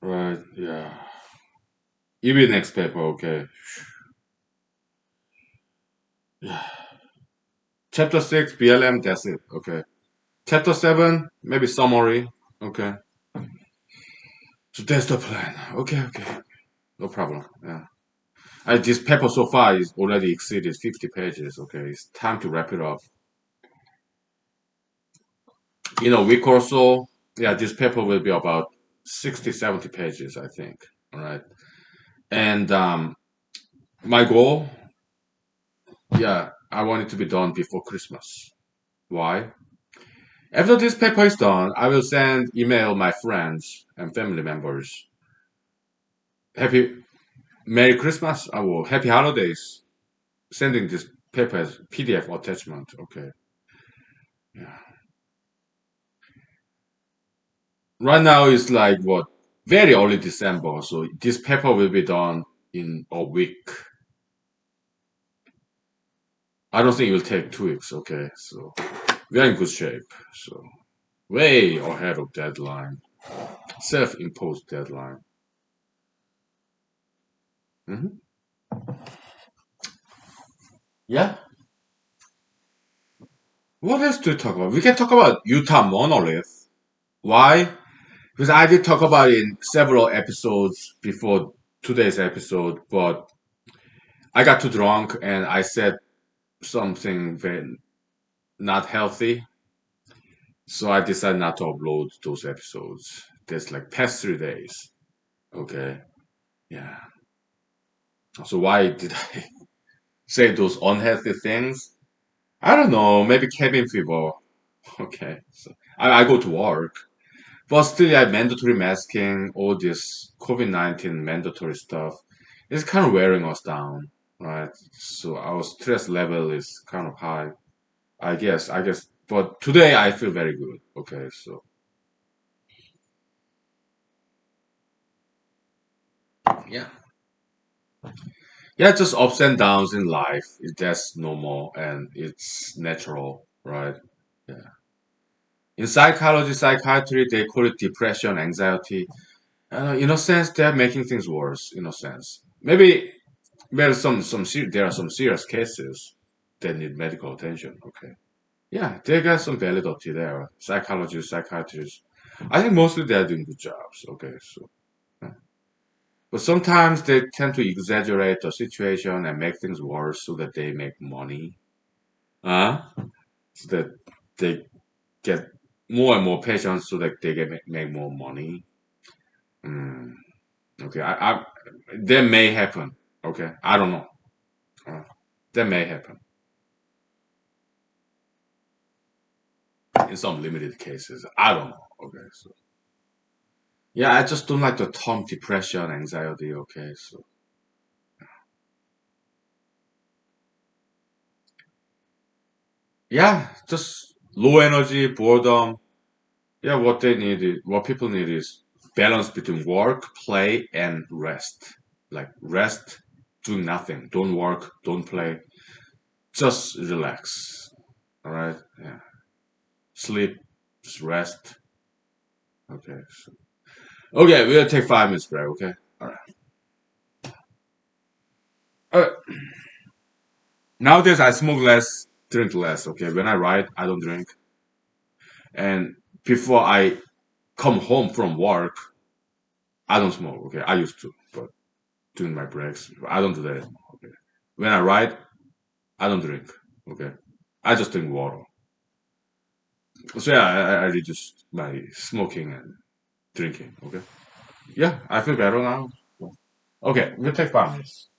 right? Yeah. Even next paper, okay. Yeah. Chapter 6, BLM, that's it, okay. Chapter 7, maybe summary, okay. So that's the plan. Okay, okay. No problem. Yeah. This paper so far is already exceeded 50 pages, okay. It's time to wrap it up. In a week or so, yeah, this paper will be about 60, 70 pages, I think. All right. And my goal, yeah, I want it to be done before Christmas. Why? After this paper is done, I will send email my friends and family members. Happy Merry Christmas or Happy Holidays. Sending this paper as PDF attachment. Okay. Yeah. Right now it's like what? Very early December. So this paper will be done in a week. I don't think it will take 2 weeks. Okay. So we are in good shape. So way ahead of deadline. Self-imposed deadline. Hmm. Yeah. What else to talk about? We can talk about Utah monolith. Why? Because I did talk about it in several episodes before today's episode, but I got too drunk and I said something very not healthy. So I decided not to upload those episodes. That's like past 3 days. Okay. Yeah. So why did I say those unhealthy things? I don't know. Maybe cabin fever. Okay. So I go to work. But still, yeah, mandatory masking, all this COVID-19 mandatory stuff is kind of wearing us down, right? So our stress level is kind of high. I guess. But today I feel very good. Okay, so yeah, yeah, just ups and downs in life. That's normal and it's natural, right? Yeah. In psychology, psychiatry, they call it depression, anxiety. In a sense, they're making things worse. In a sense, maybe there are some serious cases that need medical attention. Okay, yeah, they got some validity there. Psychologists, psychiatrists, I think mostly they're doing good jobs. Okay, so yeah. But sometimes they tend to exaggerate the situation and make things worse so that they make money. So that they get more and more patients so that they can make more money. Mm, okay, that may happen. Okay, I don't know. Uh, that may happen. In some limited cases. I don't know. Okay, so yeah, I just don't like the term depression, anxiety. Okay, so yeah, just low energy, boredom. Yeah, what people need is balance between work, play, and rest. Like rest, doing nothing. Don't work, don't play. Just relax. All right. Yeah. Sleep, just rest. Okay. So, okay, we'll take 5 minutes break. Okay. All right. All right. Nowadays, I smoke less, drink less. Okay, when I ride, I don't drink. And before I come home from work, I don't smoke. Okay, I used to, but during my breaks, I don't do that anymore. Okay, when I ride, I don't drink. Okay, I just drink water. So yeah, I reduced my smoking and drinking. Okay, yeah, I feel better now. Okay, we'll take 5 minutes.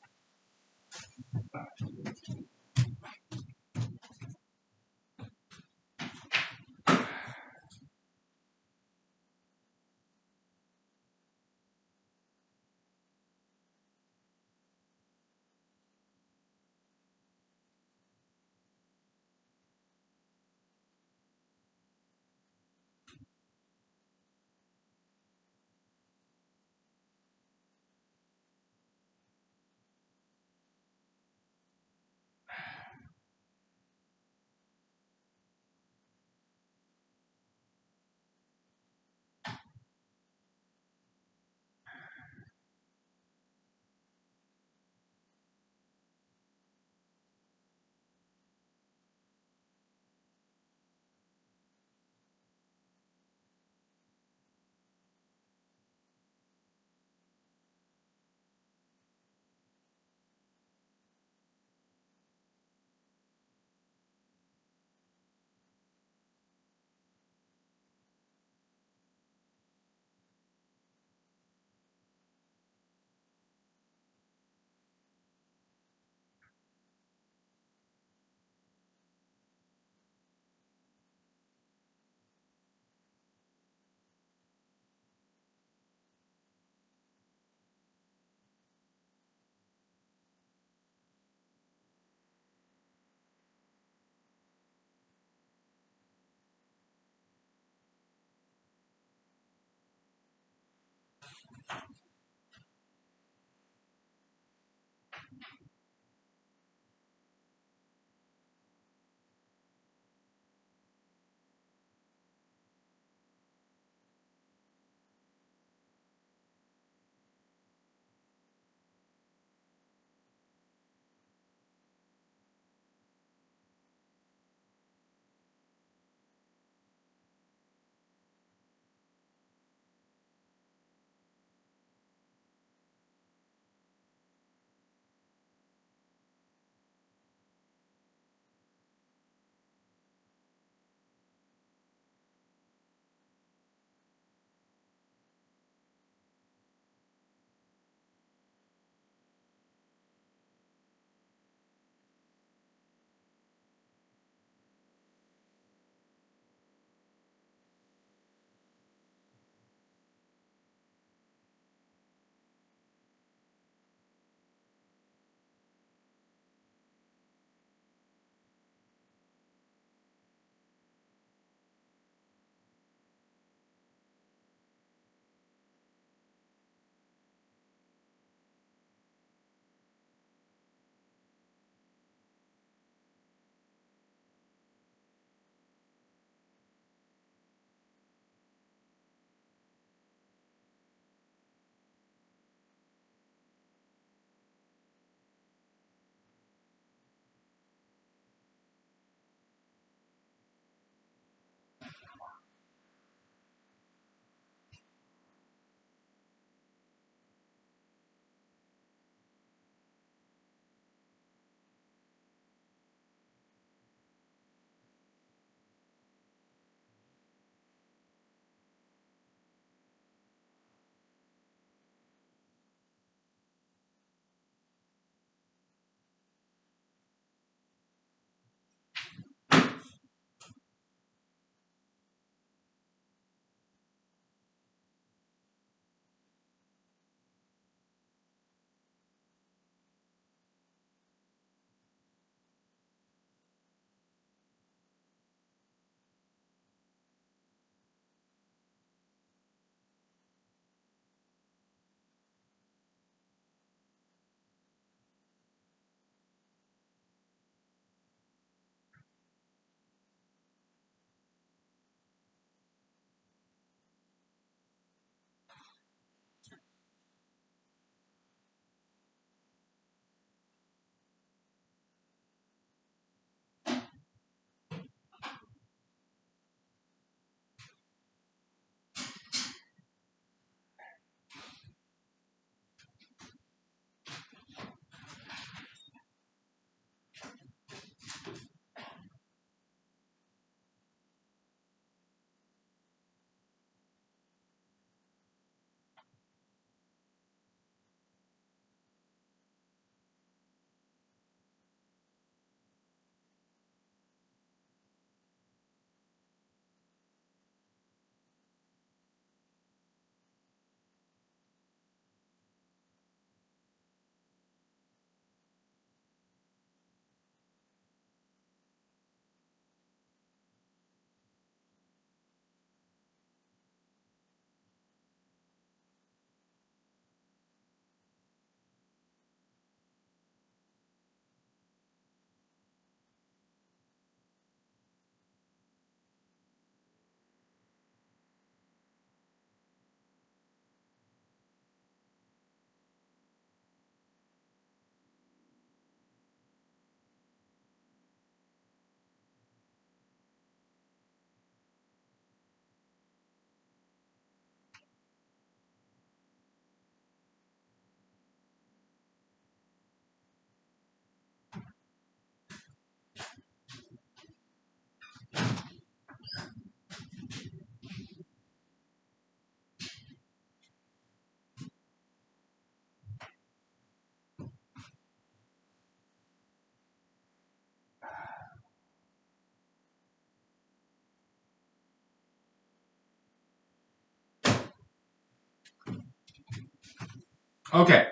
Okay.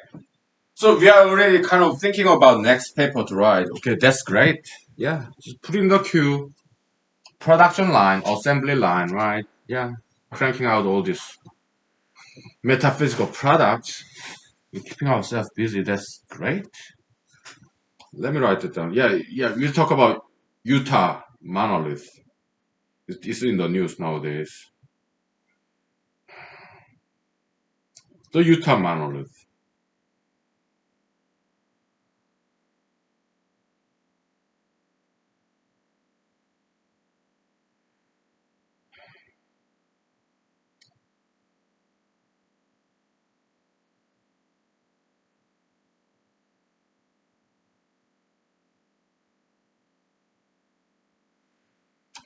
So we are already kind of thinking about next paper to write. Okay, that's great. Yeah, just put in the queue, production line, assembly line, right? Yeah, cranking out all these metaphysical products, we're keeping ourselves busy. That's great. Let me write it down. Yeah, yeah. We talk about Utah monolith. It's in the news nowadays. The Utah monolith.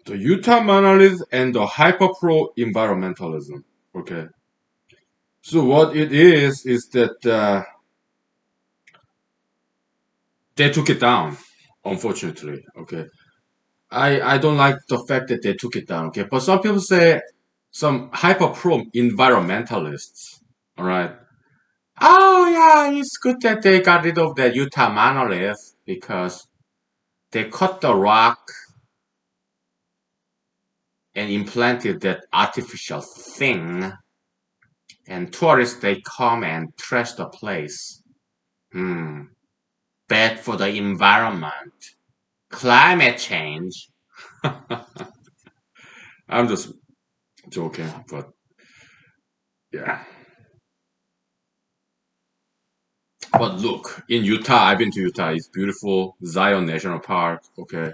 The Utah monolith and the hyperpro environmentalism. Okay. So what it is that they took it down. Unfortunately. Okay. I don't like the fact that they took it down. Okay. But some people say some hyperpro environmentalists. All right. Oh yeah, it's good that they got rid of the Utah monolith because they cut the rock and implanted that artificial thing, and tourists they come and trash the place. Hmm, bad for the environment. Climate change. I'm just joking, but yeah. But look, in Utah, I've been to Utah. It's beautiful. Zion National Park. Okay.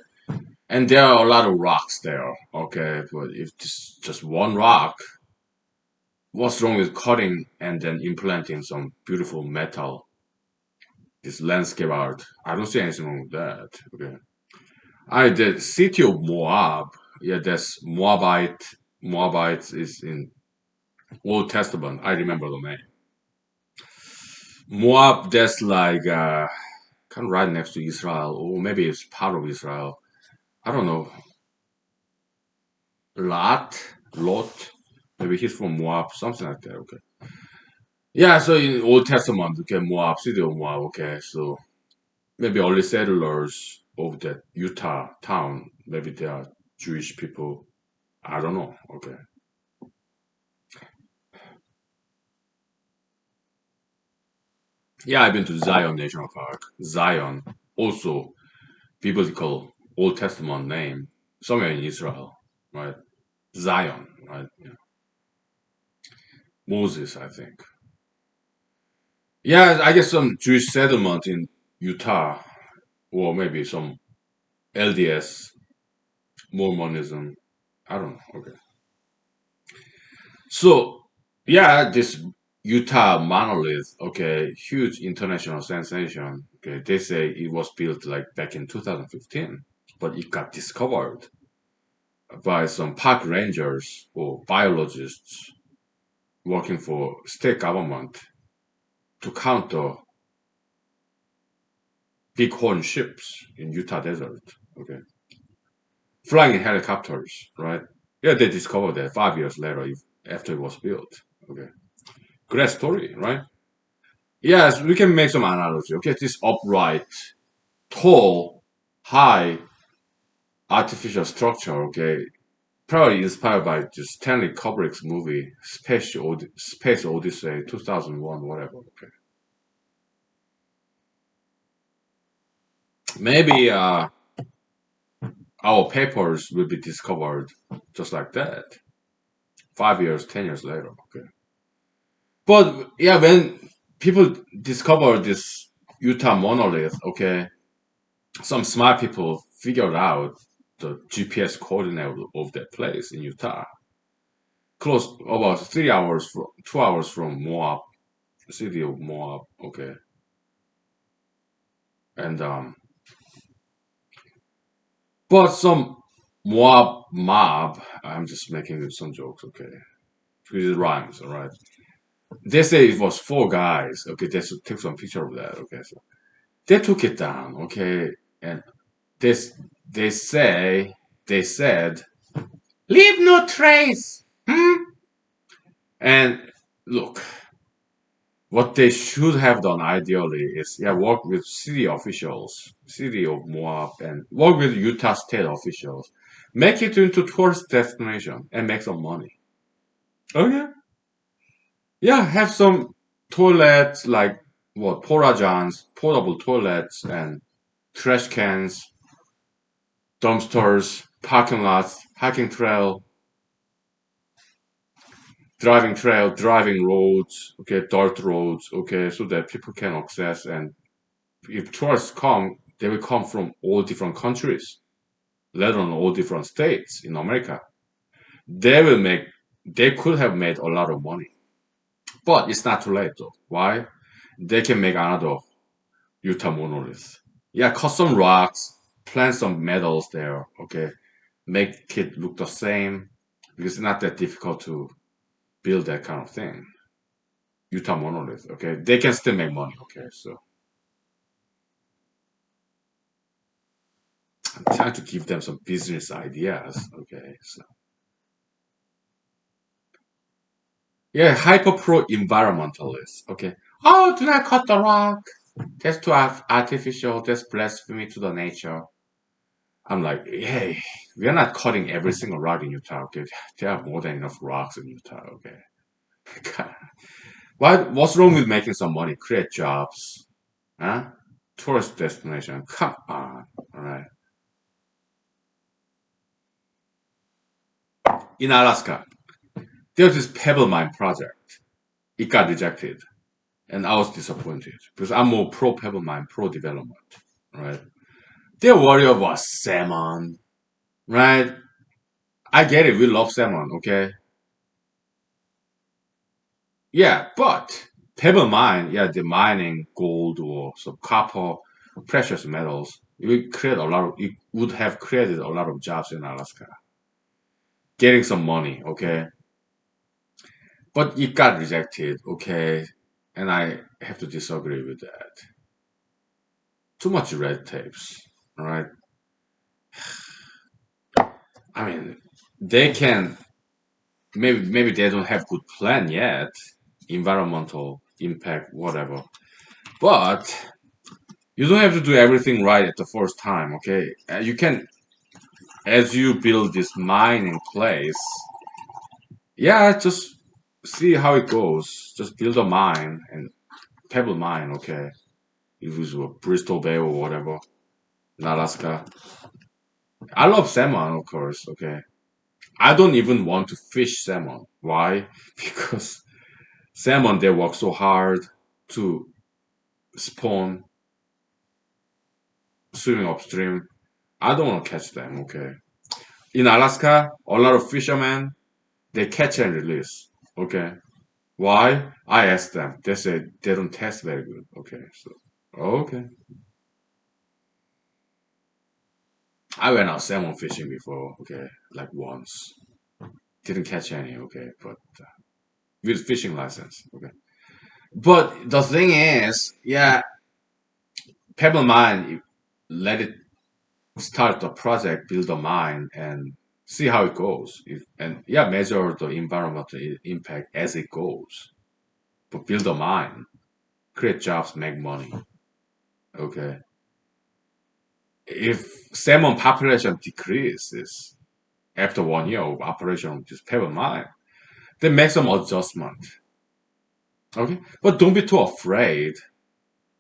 And there are a lot of rocks there. Okay. But if just one rock, what's wrong with cutting and then implanting some beautiful metal? This landscape art. I don't see anything wrong with that. Okay. The city of Moab. Yeah, that's Moabite. Moabite is in Old Testament. I remember the name. Moab, that's like kind of right next to Israel, or maybe it's part of Israel. I don't know. Lot. Maybe he's from Moab, something like that. Okay. Yeah, so in Old Testament, okay, Moab, city of Moab. Okay, so maybe early settlers of that Utah town, maybe they are Jewish people. I don't know. Okay. Yeah, I've been to Zion National Park. Zion, also biblical Old Testament name, somewhere in Israel, right? Zion, right? Yeah. Moses, I think. Yeah, I guess some Jewish settlement in Utah, or maybe some LDS Mormonism. I don't know. Okay. So, yeah, this Utah monolith, okay, huge international sensation. Okay, they say it was built like back in 2015, but it got discovered by some park rangers or biologists working for state government to counter bighorn ships in Utah desert. Okay, flying in helicopters, right? Yeah, they discovered that 5 years later, after it was built. Okay, great story, right? Yes, we can make some analogy. Okay, this upright, tall, high artificial structure. Okay, probably inspired by just Stanley Kubrick's movie Space Odyssey 2001, whatever. Okay, maybe our papers will be discovered just like that 5 years, 10 years later. Okay, but yeah, when people discover this Utah monolith, okay, some smart people figured out the GPS coordinate of that place in Utah, close about 3 hours, 2 hours from Moab, the city of Moab. Okay, and but some Moab mob. I'm just making some jokes. Okay, because it rhymes. All right. They say it was four guys. Okay, they took some picture of that. Okay, so they took it down. Okay, and this they say they said leave no trace. Hmm? And look, What they should have done ideally is, yeah, work with city officials, city of Moab, and work with Utah state officials. Make it into tourist destination and make some money. Oh yeah, yeah. Have some toilets like what porta johns, portable toilets, and trash cans, dumpsters, parking lots, hiking trail, driving roads, okay, dirt roads, okay, so that people can access. And if tourists come, they will come from all different countries, let alone all different states in America. They will make, they could have made a lot of money, but it's not too late though. Why? They can make another Utah monolith. Yeah, cut some rocks, plant some metals there, okay, make it look the same because it's not that difficult to build that kind of thing. Utah monolith, okay, they can still make money, okay. So I'm trying to give them some business ideas, okay. So yeah, hyper pro environmentalists, okay. Oh, do not cut the rock. That's too artificial. That's blasphemy to the nature. I'm like, hey, we are not cutting every single rock in Utah, okay. There are more than enough rocks in Utah, okay. What's wrong with making some money? Create jobs, huh? Tourist destination. Come on, all right. In Alaska, there's this pebble mine project. It got rejected, and I was disappointed because I'm more pro pebble mine, pro development, right? They're worried about salmon, right? I get it. We love salmon, okay? Yeah, but pebble mine, yeah, the mining gold or some copper, precious metals, it would have created a lot of jobs in Alaska, getting some money, okay? But it got rejected, okay? And I have to disagree with that. Too much red tapes, all right? I mean, they can maybe they don't have good plan yet, environmental impact, whatever. But you don't have to do everything right at the first time, okay? You can, as you build this mine in place, yeah, just see how it goes. Just build a mine and pebble mine, okay? If it's a Bristol Bay or whatever, in Alaska. I love salmon, of course, okay? I don't even want to fish salmon. Why? Because salmon, they work so hard to spawn swimming upstream. I don't want to catch them, okay? In Alaska, a lot of fishermen, they catch and release, okay? Why? I asked them. They said they don't taste very good, okay? So, okay. I went out salmon fishing before, okay? Like once. Didn't catch any, okay? But with fishing license, okay? But the thing is, yeah, Pebble Mine, let it start the project, build a mine, and see how it goes. And yeah, measure the environmental impact as it goes. But build a mine, create jobs, make money. Okay. If salmon population decreases after 1 year of operation of this pebble mine, then make some adjustment. Okay. But don't be too afraid,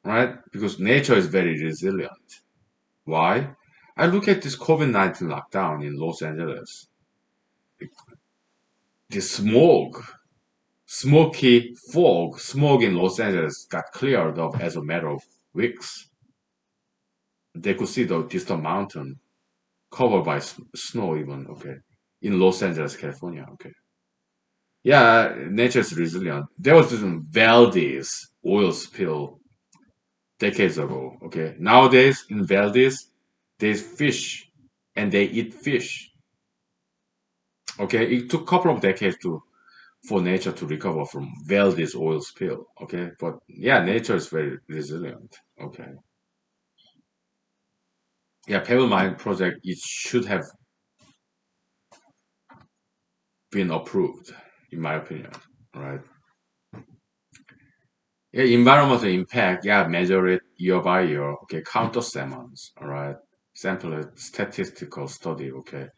right? Because nature is very resilient. Why? I look at this COVID-19 lockdown in Los Angeles. The smoky smog in Los Angeles got cleared up as a matter of weeks. They could see the distant mountain covered by snow even, okay, in Los Angeles, California, okay. Yeah, nature is resilient. There was this Valdez oil spill decades ago, okay. Nowadays, in Valdez, there's fish and they eat fish, okay. It took a couple of decades to for nature to recover from Valdez oil spill, okay. But yeah, nature is very resilient, okay. Yeah, Pebble Mine project, it should have been approved, in my opinion, right? Yeah, environmental impact, yeah, measure it year by year. Okay, count the salmons, all right. Sample a statistical study, okay.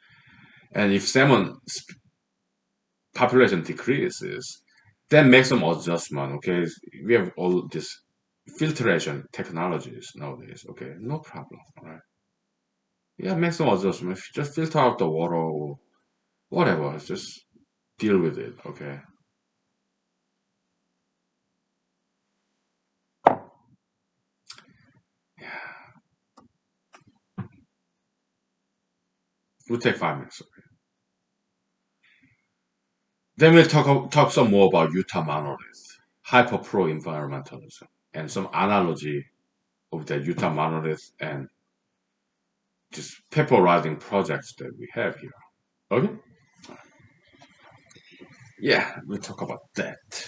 And if salmon population decreases, then make some adjustment, okay. We have all this filtration technologies nowadays, okay. No problem, all right. Yeah, make some adjustment. Just filter out the water or whatever. Just deal with it, okay. We'll take 5 minutes. Then we'll talk some more about Utah monolith, hyperpro environmentalism, and some analogy of the Utah monolith and just paper writing projects that we have here. Okay? Yeah, we'll talk about that.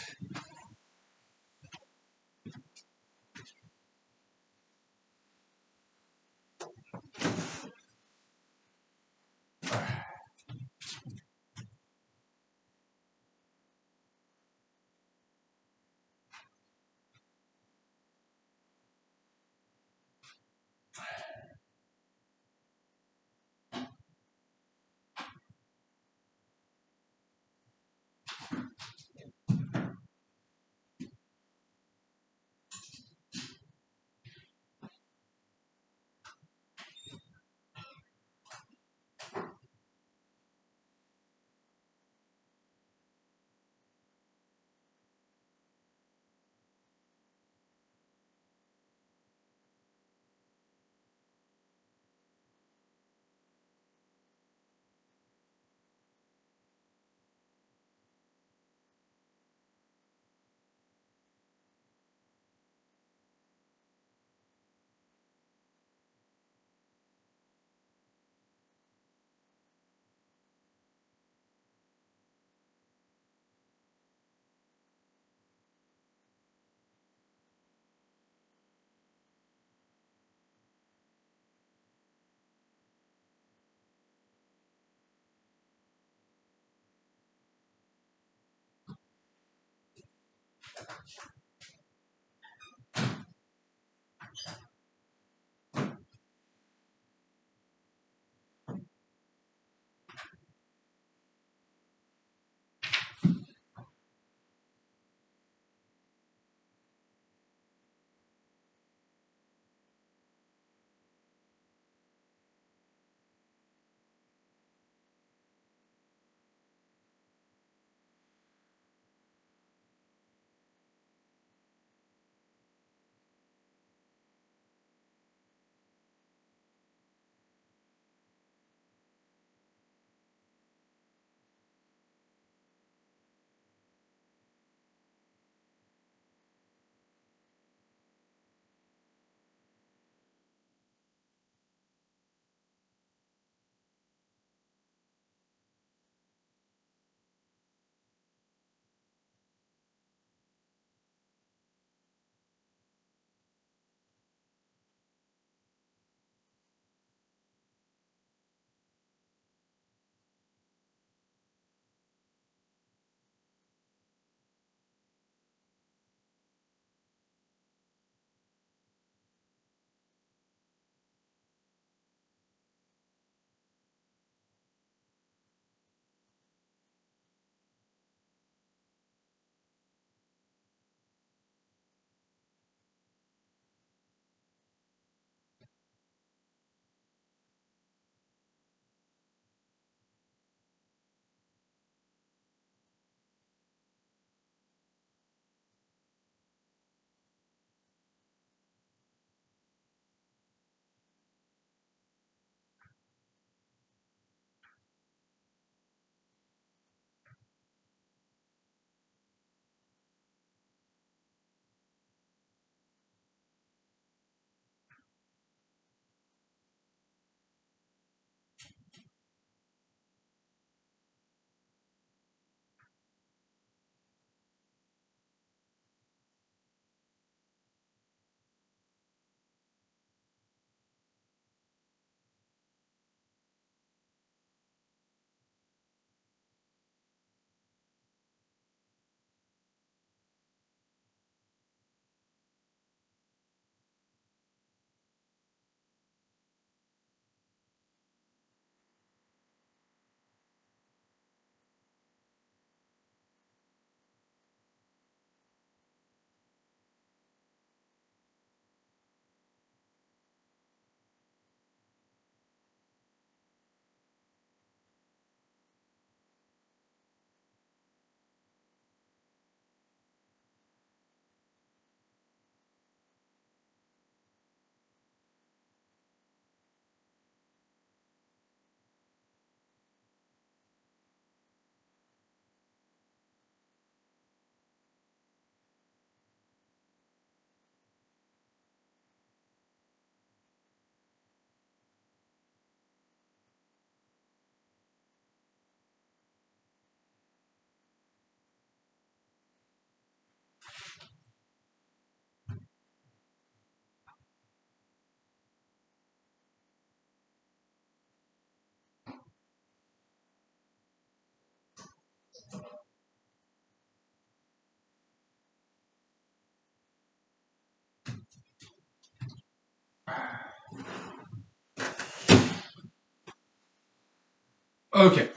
Okay,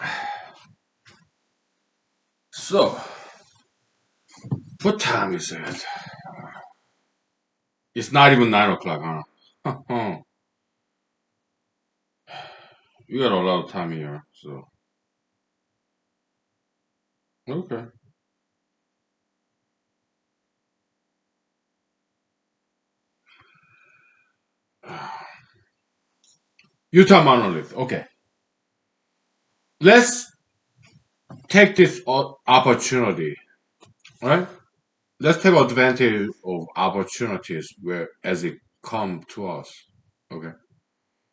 so what time is it? It's not even 9 o'clock, huh? You got a lot of time here, so okay. Utah monolith. Okay, let's take this opportunity, right? Let's take advantage of opportunities where as it come to us. Okay,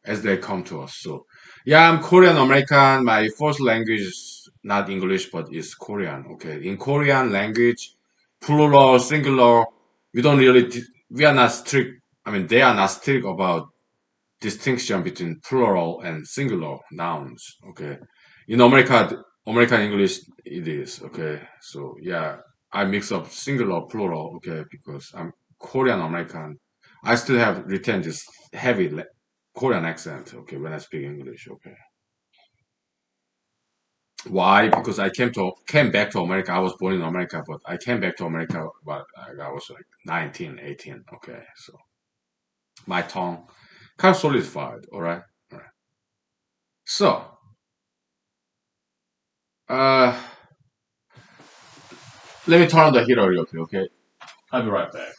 as they come to us. So, yeah, I'm Korean American. My first language is not English, but it's Korean. Okay, in Korean language, plural, singular, we don't really, we are not strict. I mean, they are not strict about distinction between plural and singular nouns. Okay, in America, American English it is. Okay, so yeah, I mix up singular plural. Okay, because I'm Korean American. I still have retained this heavy Korean accent. Okay, when I speak English. Okay, why? Because I came back to America. I was born in America, but I came back to America. But I was like 19, 18. Okay, so my tongue kind of solidified. All right. So Uh, let me turn on the heater real quick, okay? I'll be right back.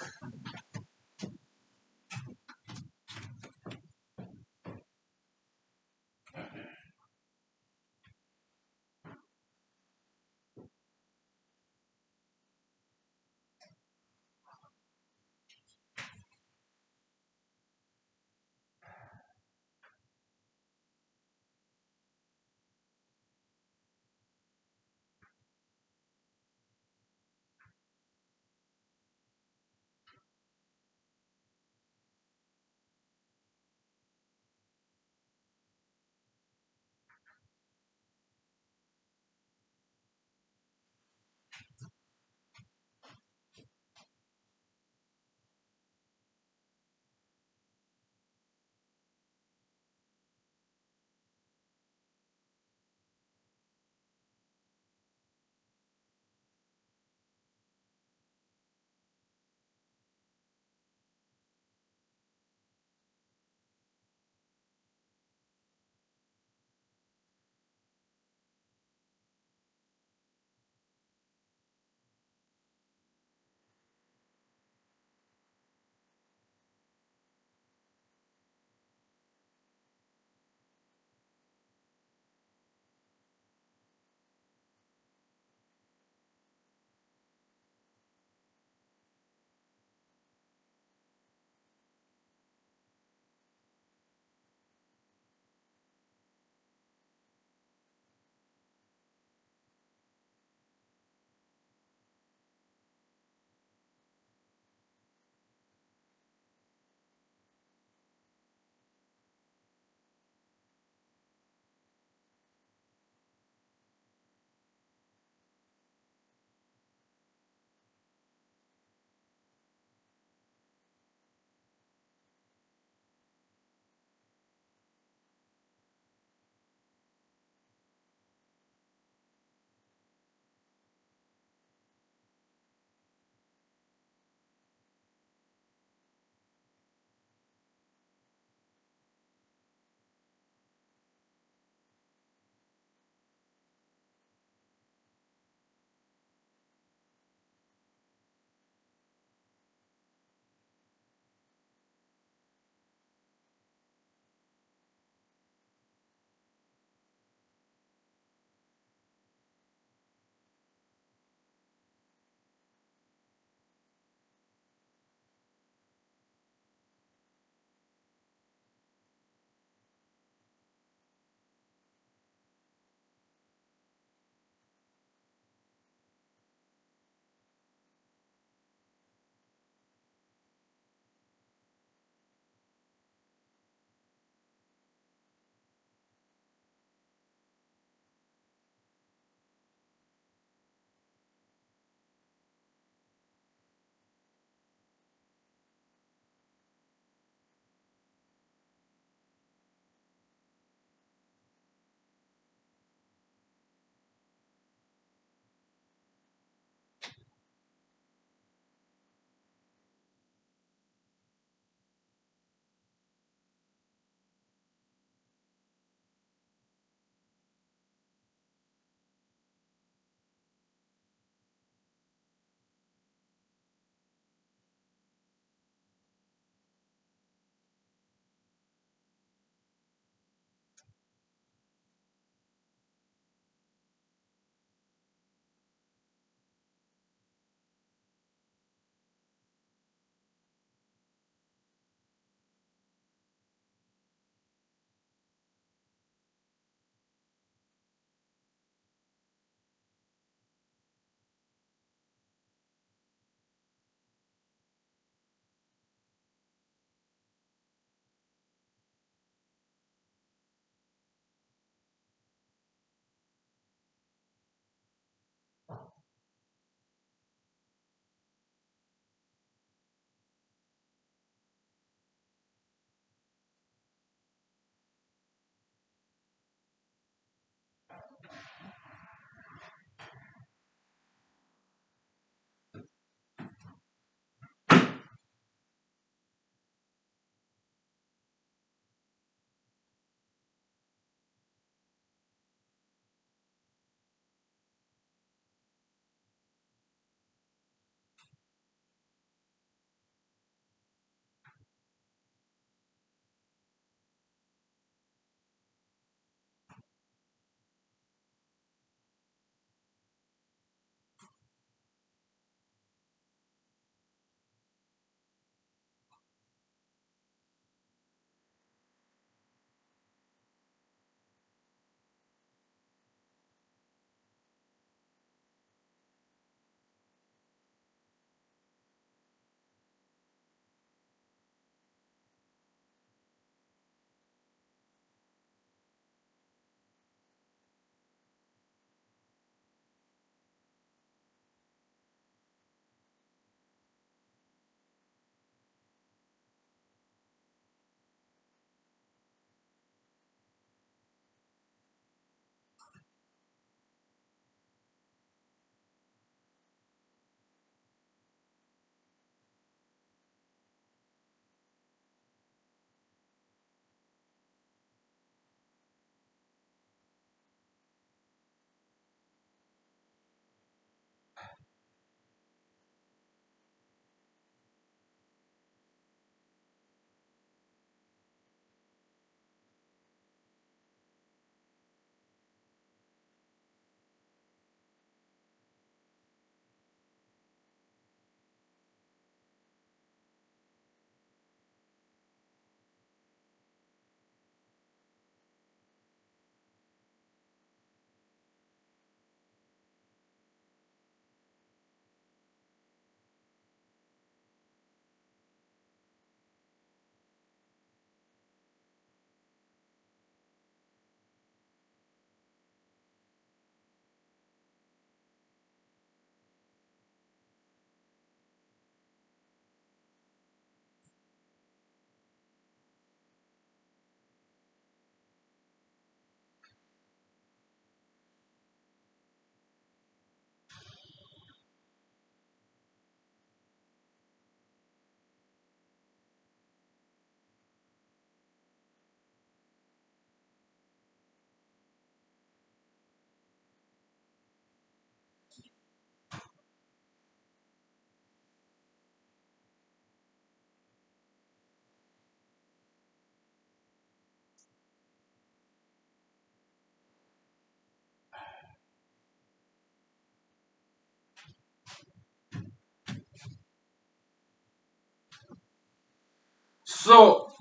So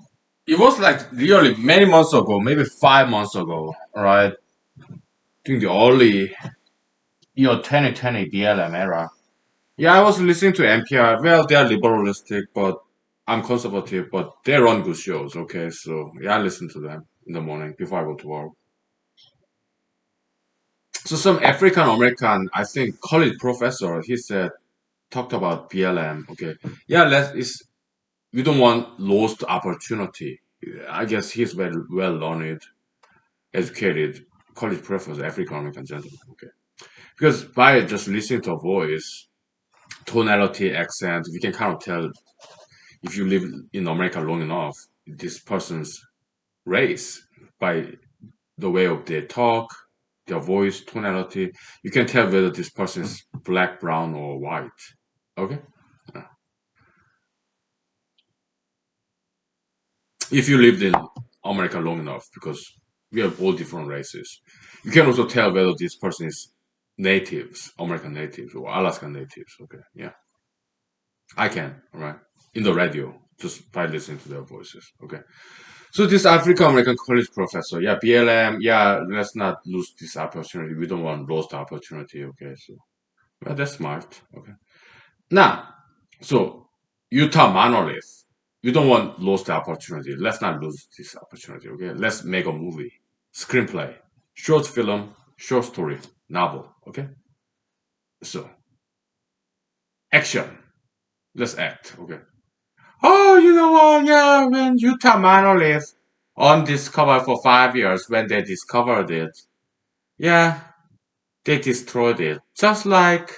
it was like really many months ago, maybe 5 months ago, right? During the early year 2020 BLM era. Yeah, I was listening to NPR. Well, they are liberalistic, but I'm conservative, but they run good shows. Okay, so yeah, I listen to them in the morning before I go to work. So some African American, I think, college professor, he said talked about BLM. Okay, yeah, let's. It's, we don't want lost opportunity. I guess he's very well learned, educated college professor, African American gentleman. Okay, because by just listening to a voice, tonality, accent, we can kind of tell if you live in America long enough, this person's race by the way of their talk, their voice, tonality. You can tell whether this person is black, brown, or white. Okay? Uh, If you lived in America long enough, because we have all different races, you can also tell whether this person is natives, American natives, or Alaskan natives. Okay? Yeah. I can, all right? In the radio, just by listening to their voices. Okay? So this African American college professor, yeah, BLM, yeah, let's not lose this opportunity. We don't want to lose the opportunity. Okay, so well, that's smart. Okay, now, so Utah monolith, we don't want to lose the opportunity. Let's not lose this opportunity. Okay, let's make a movie, screenplay, short film, short story, novel. Okay, so action. Let's act. Okay. Oh, you know what? Yeah, when Utah monolith undiscovered for 5 years, when they discovered it, yeah, they destroyed it. Just like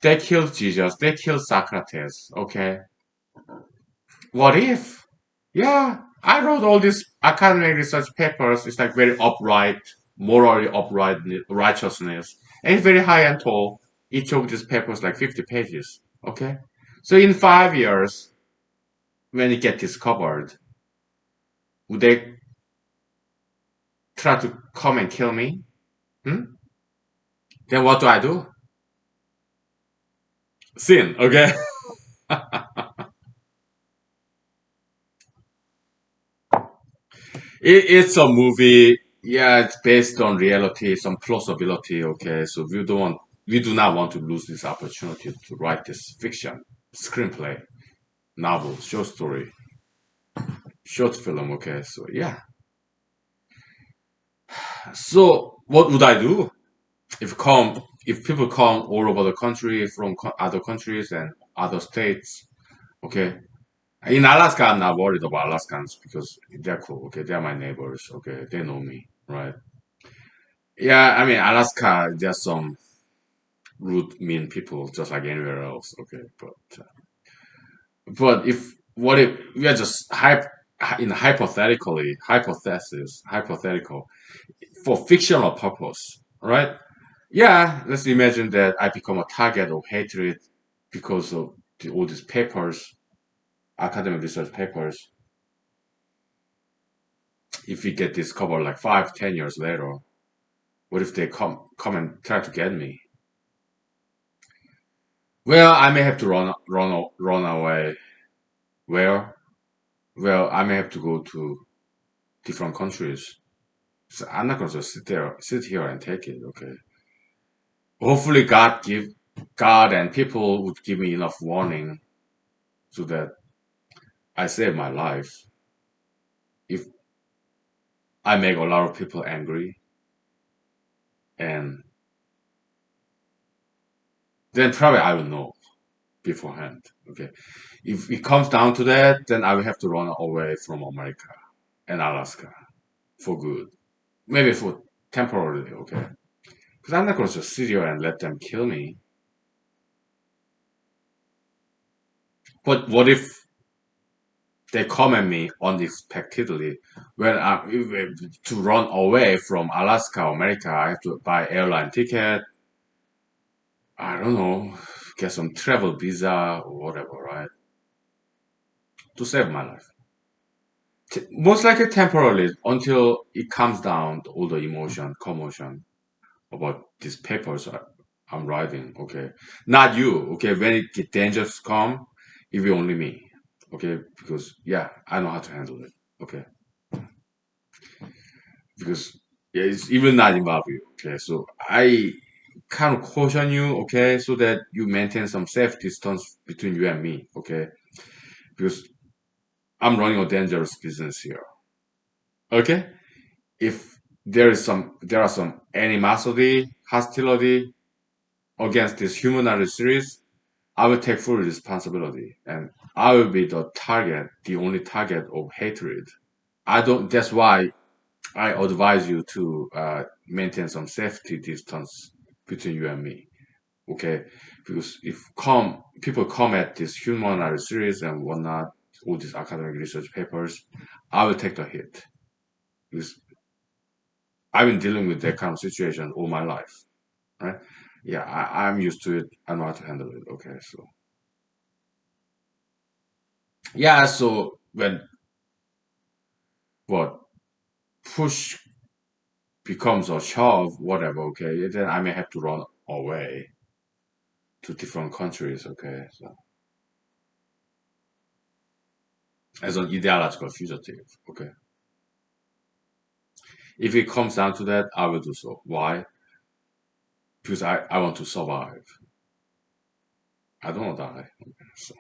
they killed Jesus, they killed Socrates. Okay, what if? Yeah, I wrote all these academic research papers. It's like very upright, morally upright righteousness, and it's very high and tall. Each of these papers like 50 pages. Okay, so in 5 years, when it get discovered, would they try to come and kill me? Hmm? Then what do I do? Sin. Okay. It's a movie. Yeah, it's based on reality, some plausibility. Okay, so we do not want to lose this opportunity to write this fiction, screenplay, novel, short story, short film. Okay, so yeah. So what would I do if people come all over the country from other countries and other states? Okay, in Alaska, I'm not worried about Alaskans because they're cool. Okay, they're my neighbors. Okay, they know me, right? Yeah, I mean Alaska, there's some rude, mean people just like anywhere else. Okay, but if what if we are just in hypothetical for fictional purpose, right? Yeah, let's imagine that I become a target of hatred because of all these papers, academic research papers. If we get discovered like 5, 10 years later, what if they come and try to get me? Well, I may have to run away. Where? Well, I may have to go to different countries. So I'm not gonna just sit here and take it. Okay. Hopefully, God and people would give me enough warning so that I save my life. If I make a lot of people angry, and then probably I will know beforehand. Okay. If it comes down to that, then I will have to run away from America and Alaska for good. Maybe for temporarily. Okay. Because I'm not gonna just sit here and let them kill me. But what if they come at me unexpectedly when to run away from Alaska, America? I have to buy airline ticket. I don't know, get some travel visa or whatever, right? To save my life. Most likely temporarily until it calms down all the emotion, commotion about these papers I'm writing. Okay, not you. Okay, when it get dangerous come, it will only me. Okay, because yeah, I know how to handle it. Okay, because yeah, it's even not involve you. Okay, so I kind of caution you. Okay, so that you maintain some safe distance between you and me. Okay, because I'm running a dangerous business here. Okay, if there are some animosity, hostility against this humanity series, I will take full responsibility and I will be the target, the only target of hatred. I don't, that's why I advise you to maintain some safety distance between you and me. Okay. Because if people come at this human series and whatnot, all these academic research papers, I will take the hit. Because I've been dealing with that kind of situation all my life. Right. Yeah, I'm used to it. I know how to handle it. Okay. So, yeah. So when what push becomes a shove, whatever, okay, then I may have to run away to different countries, okay, so as an ideological fugitive, okay. If it comes down to that, I will do so. Why? Because I want to survive. I don't want to die. Okay, so,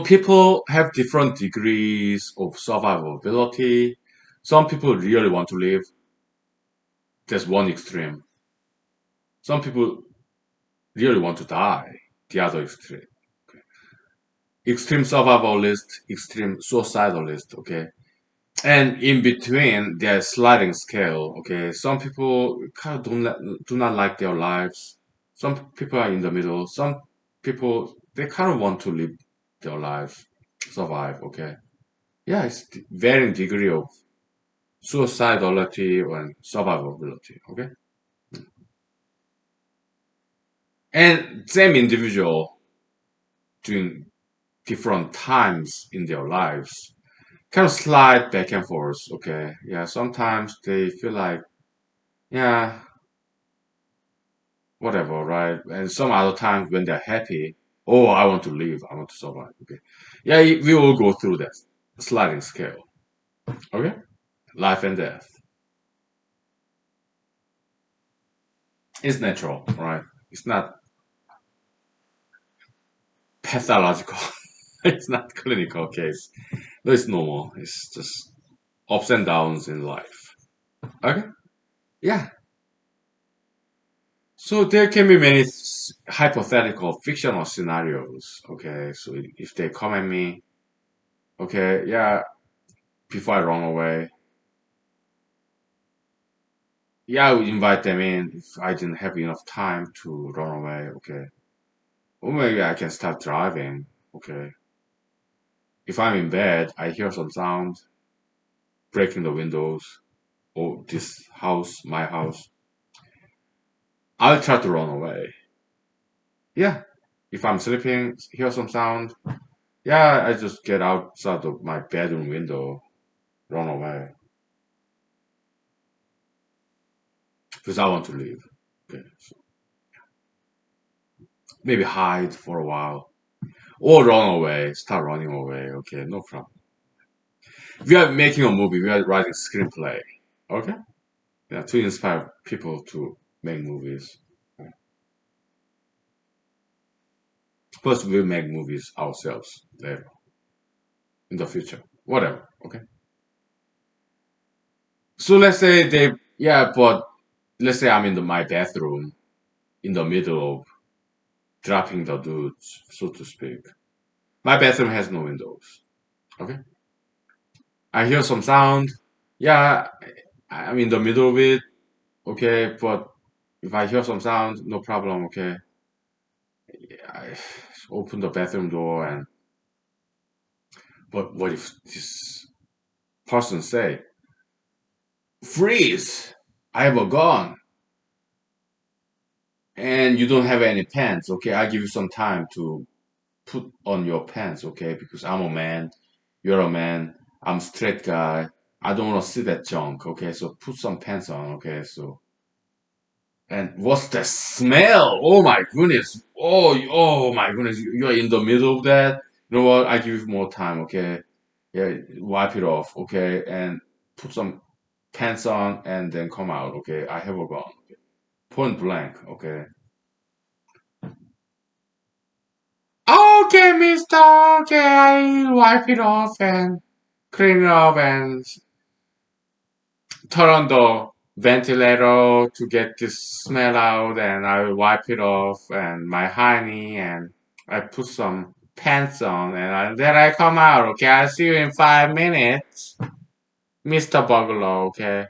people have different degrees of survivability. Some people really want to live. That's one extreme. Some people really want to die. The other extreme. Extreme survivalist, extreme suicidalist, okay? And in between, there's sliding scale, okay? Some people kind of do not like their lives. Some people are in the middle. Some people, they kind of want to live their life, survive, okay? Yeah, it's varying degree of suicidality and survivability, okay? And same individual during different times in their lives kind of slide back and forth. Okay, yeah. Sometimes they feel like, yeah, whatever, right? And some other times when they're happy, oh, I want to live, I want to survive. Okay, yeah, we all go through that sliding scale. Okay, life and death is natural, right? It's not pathological. It's not clinical case. No, it's normal. It's just ups and downs in life. Okay, yeah. So there can be many hypothetical fictional scenarios. Okay, so if they come at me, okay, yeah, before I run away, yeah, I would invite them in if I didn't have enough time to run away. Okay, or maybe I can start driving. Okay, if I'm in bed, I hear some sound breaking the windows or this house, my house. I'll try to run away. Yeah, if I'm sleeping, hear some sound. Yeah, I just get outside of my bedroom window, run away. Because I want to leave. Okay. So maybe hide for a while or run away, start running away. Okay, no problem. We are making a movie. We are writing screenplay. Okay, yeah, to inspire people to make movies. First, we'll make movies ourselves later in the future. Whatever. Okay. So let's say but let's say I'm in my bathroom in the middle of dropping the dudes, so to speak. My bathroom has no windows. Okay. I hear some sound. Yeah, I'm in the middle of it. Okay, but if I hear some sound, no problem. Okay, I open the bathroom door and but what if this person say, "Freeze! I have a gun and you don't have any pants." Okay, I give you some time to put on your pants. Okay, because I'm a man, you're a man. I'm a straight guy. I don't want to see that junk. Okay, so put some pants on. Okay, so And what's the smell? Oh my goodness. Oh my goodness. You're in the middle of that. You know what? I give you more time, okay? Yeah, wipe it off, okay? And put some pants on and then come out, okay? I have a gun. Okay? Point blank, okay? Okay, mister. Okay, I wipe it off and clean it up and turn on the ventilator to get this smell out and I wipe it off and my honey and I put some pants on and then I come out, okay? I'll see you in 5 minutes. Mr. Bugler, okay?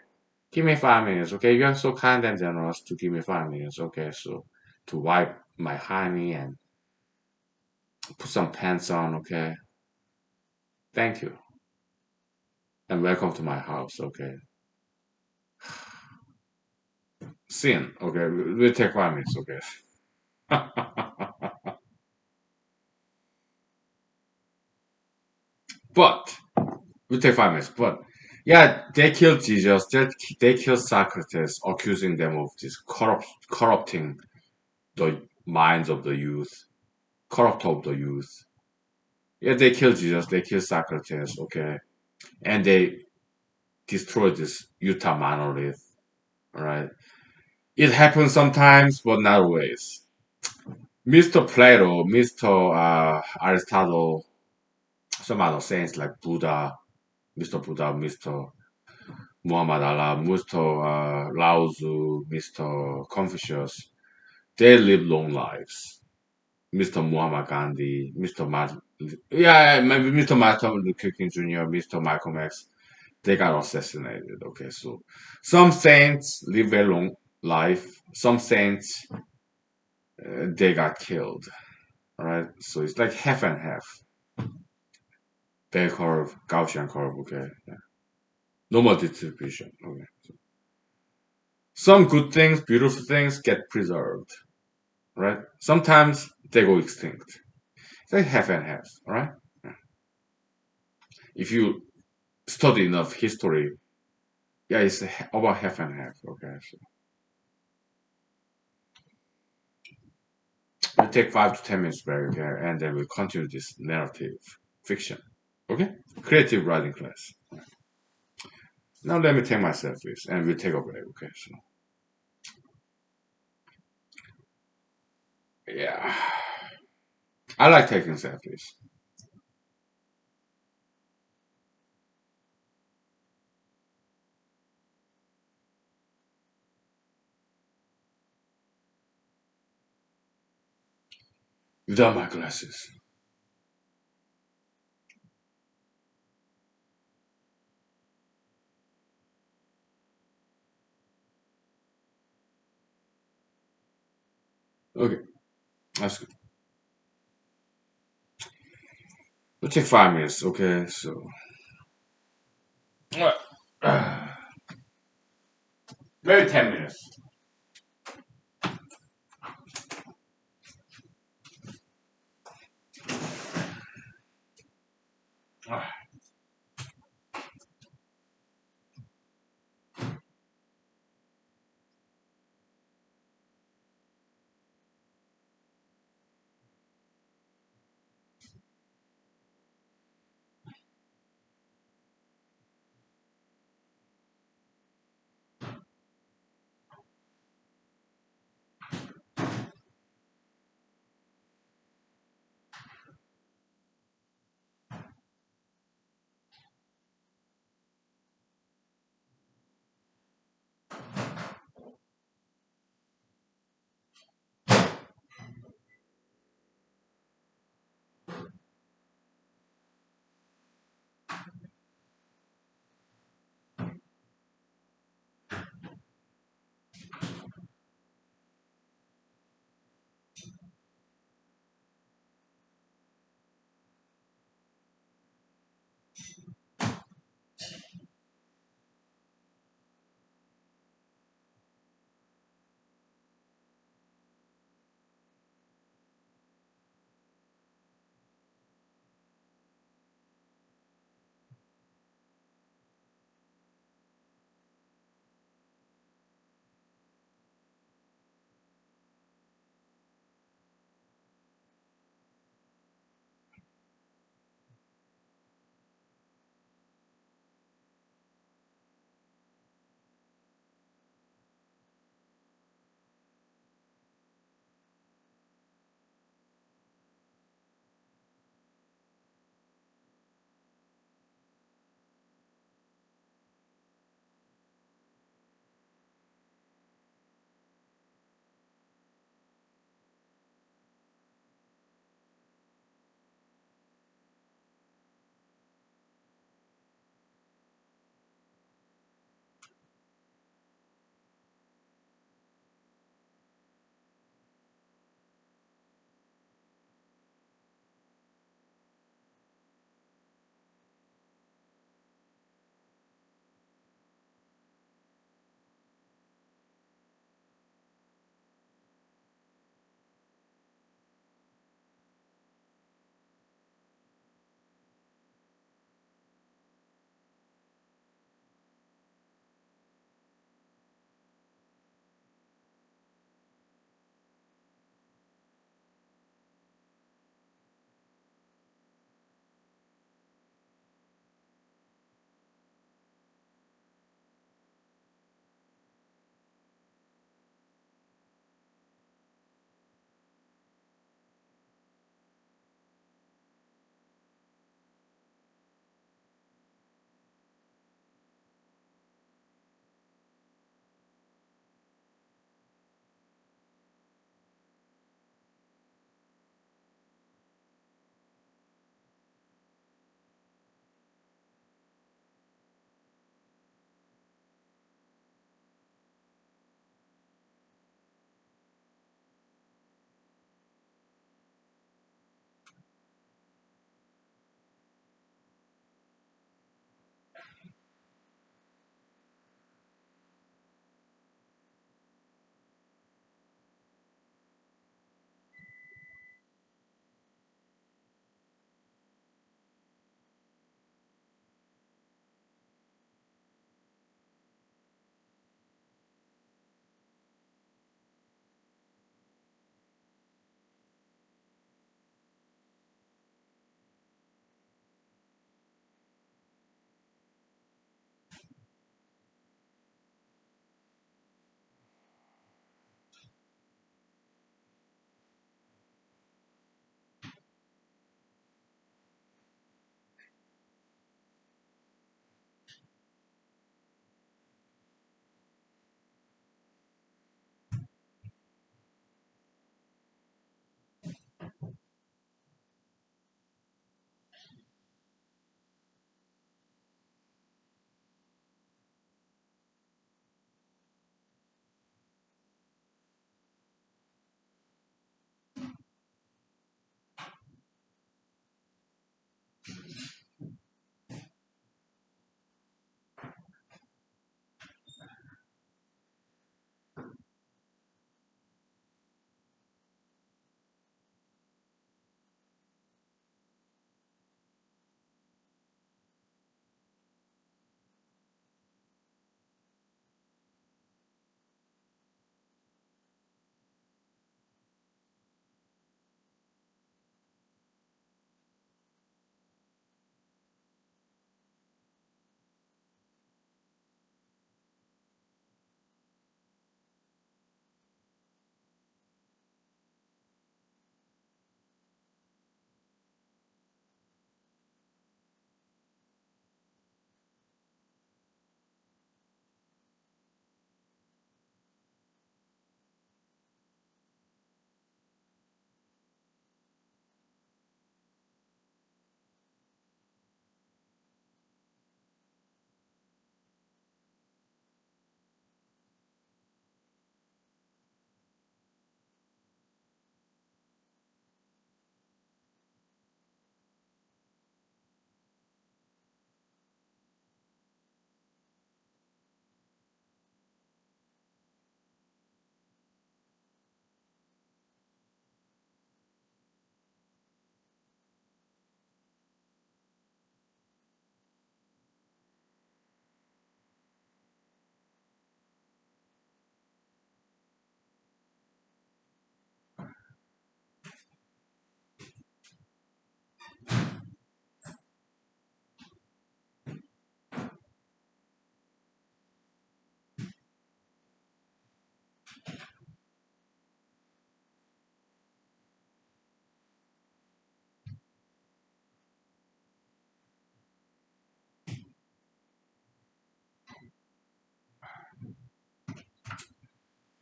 Give me 5 minutes, okay? You're so kind and generous to give me 5 minutes, okay? So to wipe my honey and put some pants on, okay? Thank you. And welcome to my house, okay? Sin, okay? We'll take 5 minutes, okay? But we'll take 5 minutes. But yeah, they killed Jesus. They killed Socrates, accusing them of this corrupting the minds of the youth, corrupt of the youth. Yeah, they killed Jesus. They killed Socrates. Okay, and they destroyed this Utah monolith. All right, it happens sometimes, but not always. Mr. Plato, Mr. Aristotle, some other saints like Buddha, Mr. Muhammad Allah, Mr. Lao Tzu, Mr. Confucius, they live long lives. Mr. Muhammad Gandhi, maybe Mr. Martin Luther King Jr., Mr. Malcolm X, they got assassinated. Okay, so some saints live a long life. Some saints they got killed. All right, so it's like half and half. Bell curve, Gaussian curve. Okay, yeah. Normal distribution. Okay, some good things, beautiful things get preserved. Right? Sometimes they go extinct. It's like half and half. All right? If you study enough history, yeah, it's about half and half. Okay, so we'll take 5 to 10 minutes break, okay, and then we'll continue this narrative fiction. Okay, creative writing class. Now let me take my selfies, and we'll take a break. Okay, so yeah, I like taking selfies without my glasses. Okay, that's good. We'll take 5 minutes. Okay, so maybe 10 minutes.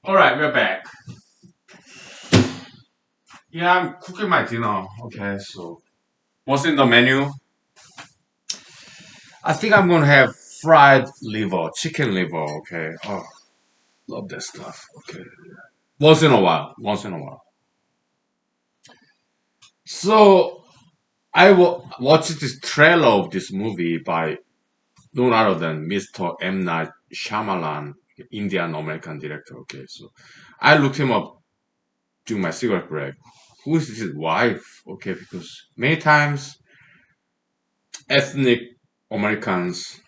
All right, we're back. Yeah, I'm cooking my dinner. Okay, so what's in the menu? I think I'm gonna have fried liver, chicken liver. Okay. Oh, love that stuff. Okay. Once in a while. Once in a while. So watched this trailer of this movie by none other than Mr. M. Night Shyamalan, Indian American director. Okay, so I looked him up during my cigarette break. Who is his wife? Okay, because many times ethnic Americans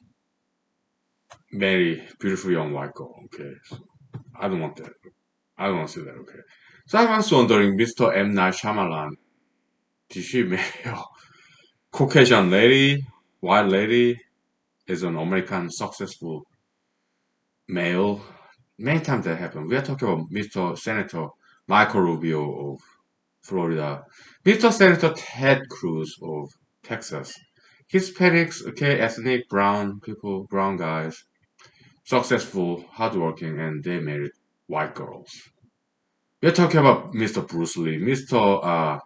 marry beautiful young white girl. Okay, so I don't want that. I don't want to see that. Okay, so I was wondering, Mr. M. Night Shyamalan, did she marry a Caucasian lady, white lady, as an American successful male? Many times that happen. We are talking about Mr. Senator Michael Rubio of Florida, Mr. Senator Ted Cruz of Texas. Hispanics, okay, ethnic brown people, brown guys, successful, hardworking, and they married white girls. We're talking about Mr. Bruce Lee, Mr.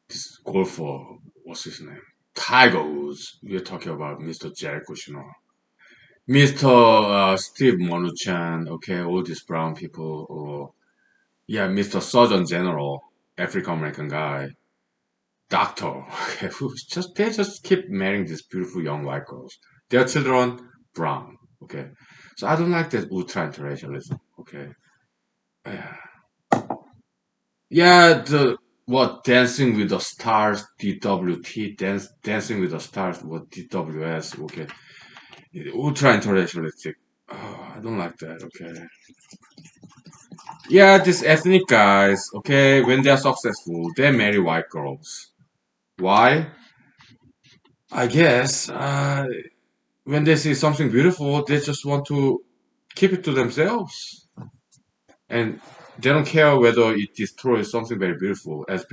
This golfer, what's his name? Tiger Woods. We're talking about Mr. Jared Kushner, Mr. Steve Mnuchin, okay, all these brown people, or yeah, Mr. Surgeon General, African American guy, doctor, okay, who just they just keep marrying these beautiful young white girls. Their children brown, okay. So I don't like that ultra interracialism, okay. Yeah, yeah, the what Dancing with the Stars, DWT, Dancing with the Stars, what DWS, okay. Ultra interracialistic. Oh, I don't like that, okay. Yeah, these ethnic guys, okay, when they're successful, they marry white girls. Why? I guess when they see something beautiful, they just want to keep it to themselves. And they don't care whether it destroys something very beautiful as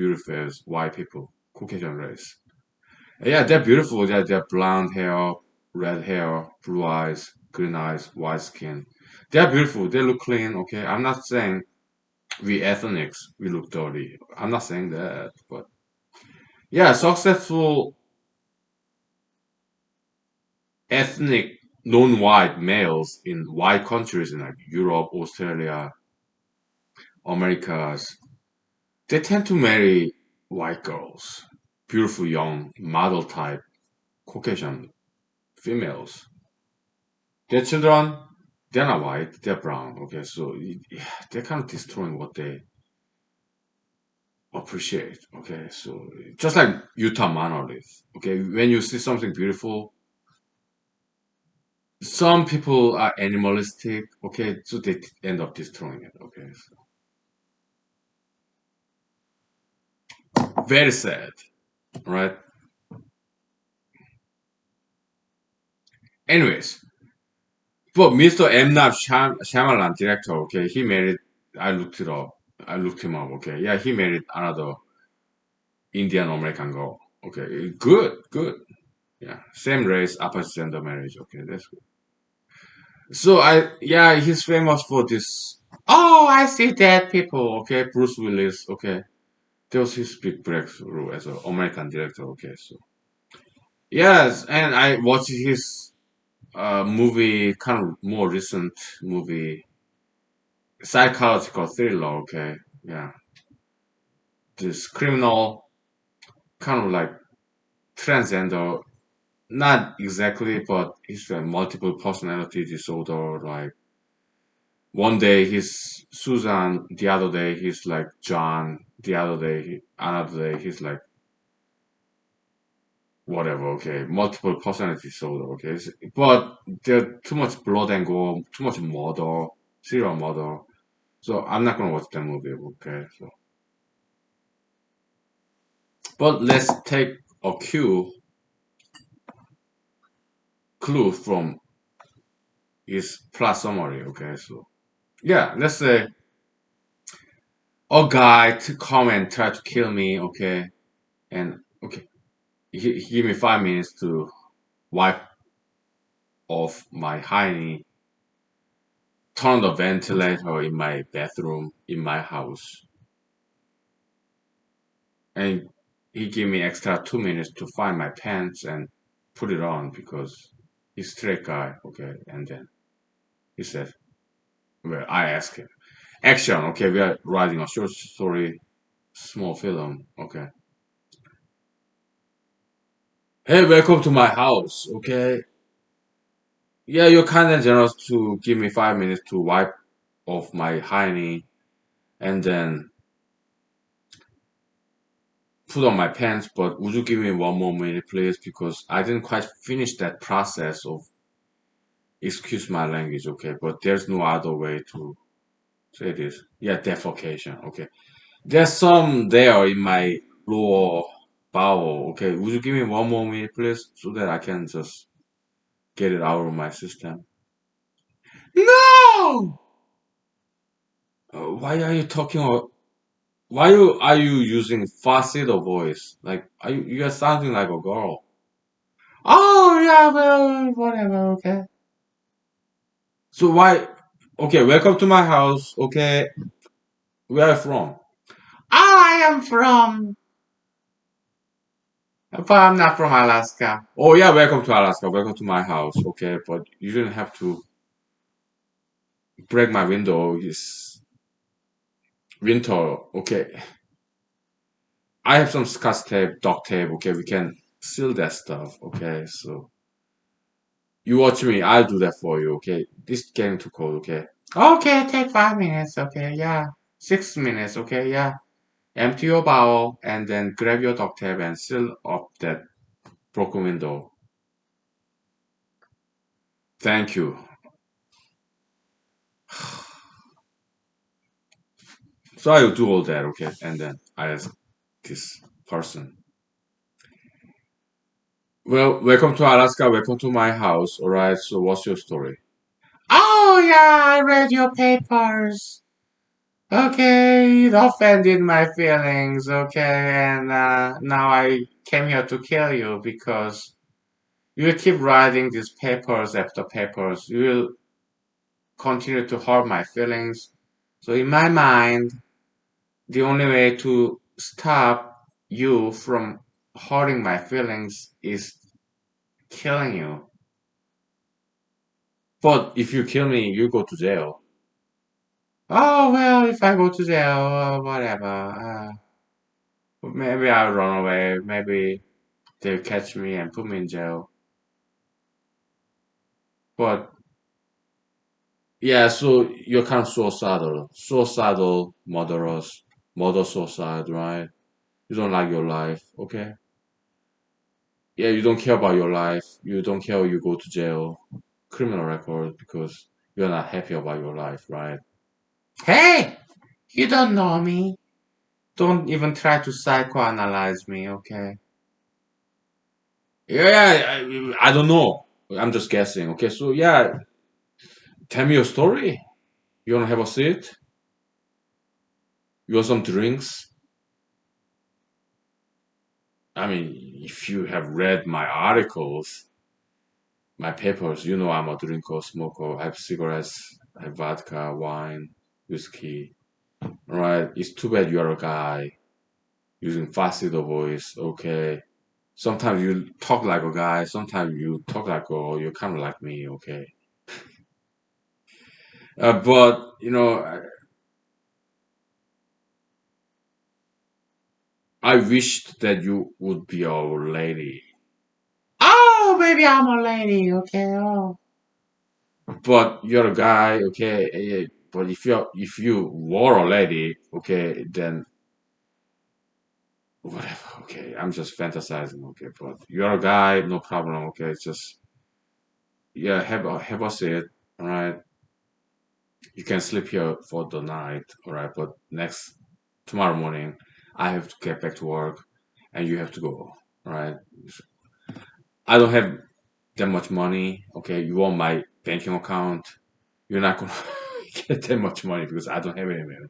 white people, Caucasian race. Yeah, they're beautiful. They're blonde hair, red hair, blue eyes, green eyes, white skin. They're beautiful. They look clean, okay? I'm not saying we ethnics, we look dirty. I'm not saying that. But yeah, successful ethnic non-white males in white countries in like Europe, Australia, Americas, they tend to marry white girls, beautiful young model type Caucasian females. Their children, they're not white, they're brown. Okay, so yeah, they're kind of destroying what they appreciate. Okay, so just like Utah monolith. Okay, when you see something beautiful, some people are animalistic. Okay, so they end up destroying it. Okay, so very sad, right? Anyways, but Mr. M. Night Shyamalan, director, okay, he married. I looked it up. I looked him up. Okay, yeah, he married another Indian American girl. Okay, good, good. Yeah, same race, opposite gender marriage. Okay, that's good. So yeah, he's famous for this. Oh, I see dead people. Okay, Bruce Willis. Okay, that was his big breakthrough as an American director. Okay, so yes, and I watched his movie, kind of more recent movie, psychological thriller. Okay, yeah, this criminal, kind of like transgender, not exactly, but he's a multiple personality disorder. Like one day he's Susan, the other day he's like John, the other day, another day he's like whatever. Okay, multiple personality disorder. Okay, but there's too much blood and gore, too much murder, serial murder. So I'm not gonna watch that movie. Okay, so but let's take a clue from his plot summary. Okay, so yeah, let's say a guy to come and try to kill me. Okay, and okay, he give me 5 minutes to wipe off my hiney turn the ventilator in my bathroom in my house, and he gave me extra 2 minutes to find my pants and put it on because he's straight guy. Okay, and then he said, well, I asked him, action. Okay, we are writing a short story, small film. Okay. Hey, welcome to my house. Okay. Yeah, you're kind and generous to give me 5 minutes to wipe off my hiney and then put on my pants. But would you give me 1 more minute, please? Because I didn't quite finish that process of, excuse my language, okay? But there's no other way to say this. Yeah, defecation. Okay. There's some there in my lower bowel. Okay. Would you give me 1 more minute, please? So that I can just get it out of my system. No! Why are you talking? Are you using falsetto voice? Like, you are sounding like a girl. Oh yeah, well, whatever. Okay. So why? Okay, welcome to my house. Okay, where are you from? I am from. But I'm not from Alaska. Oh yeah, welcome to Alaska. Welcome to my house. Okay, but you didn't have to break my window. It's winter. Okay, I have some scotch tape, duct tape. Okay, we can seal that stuff. Okay, so you watch me. I'll do that for you. Okay, this is getting too cold. Okay. Okay, take 5 minutes. Okay, yeah. 6 minutes. Okay, yeah. Empty your bowel and then grab your duct tape and seal up that broken window. Thank you. So I will do all that, okay? And then I ask this person, well, welcome to Alaska, welcome to my house, alright? So what's your story? Oh, yeah, I read your papers. Okay, it offended my feelings, okay? And now I came here to kill you because you will keep writing these papers after papers. You will continue to hurt my feelings. So in my mind, the only way to stop you from hurting my feelings is killing you. But if you kill me, you go to jail. Oh, well, if I go to jail, whatever. Maybe I'll run away. Maybe they'll catch me and put me in jail. But yeah, so you're kind of suicidal. Suicidal murderers. Murder suicide, right? You don't like your life, okay? Yeah, you don't care about your life. You don't care you go to jail, criminal record because you're not happy about your life, right? Hey, you don't know me. Don't even try to psychoanalyze me, okay? Yeah, I don't know. I'm just guessing. Okay, so yeah, tell me your story. You wanna have a seat? You want some drinks? I mean, if you have read my articles, my papers, you know I'm a drinker, smoker. I have cigarettes, I have vodka, wine, whiskey. Right? It's too bad you're a guy using falsetto voice. Okay. Sometimes you talk like a guy. Sometimes you talk like a girl. You're kind of like me. Okay. But I wished that you would be a lady. Oh, maybe I'm a lady. Okay. Oh. But you're a guy. Okay. But if you were a lady, okay, then whatever. Okay. I'm just fantasizing. Okay. But you're a guy. No problem. Okay. It's just yeah. Have a seat. All right. You can sleep here for the night, all right? But tomorrow morning, I have to get back to work, and you have to go, all right? I don't have that much money. Okay, you want my banking account? You're not gonna get that much money because I don't have any money.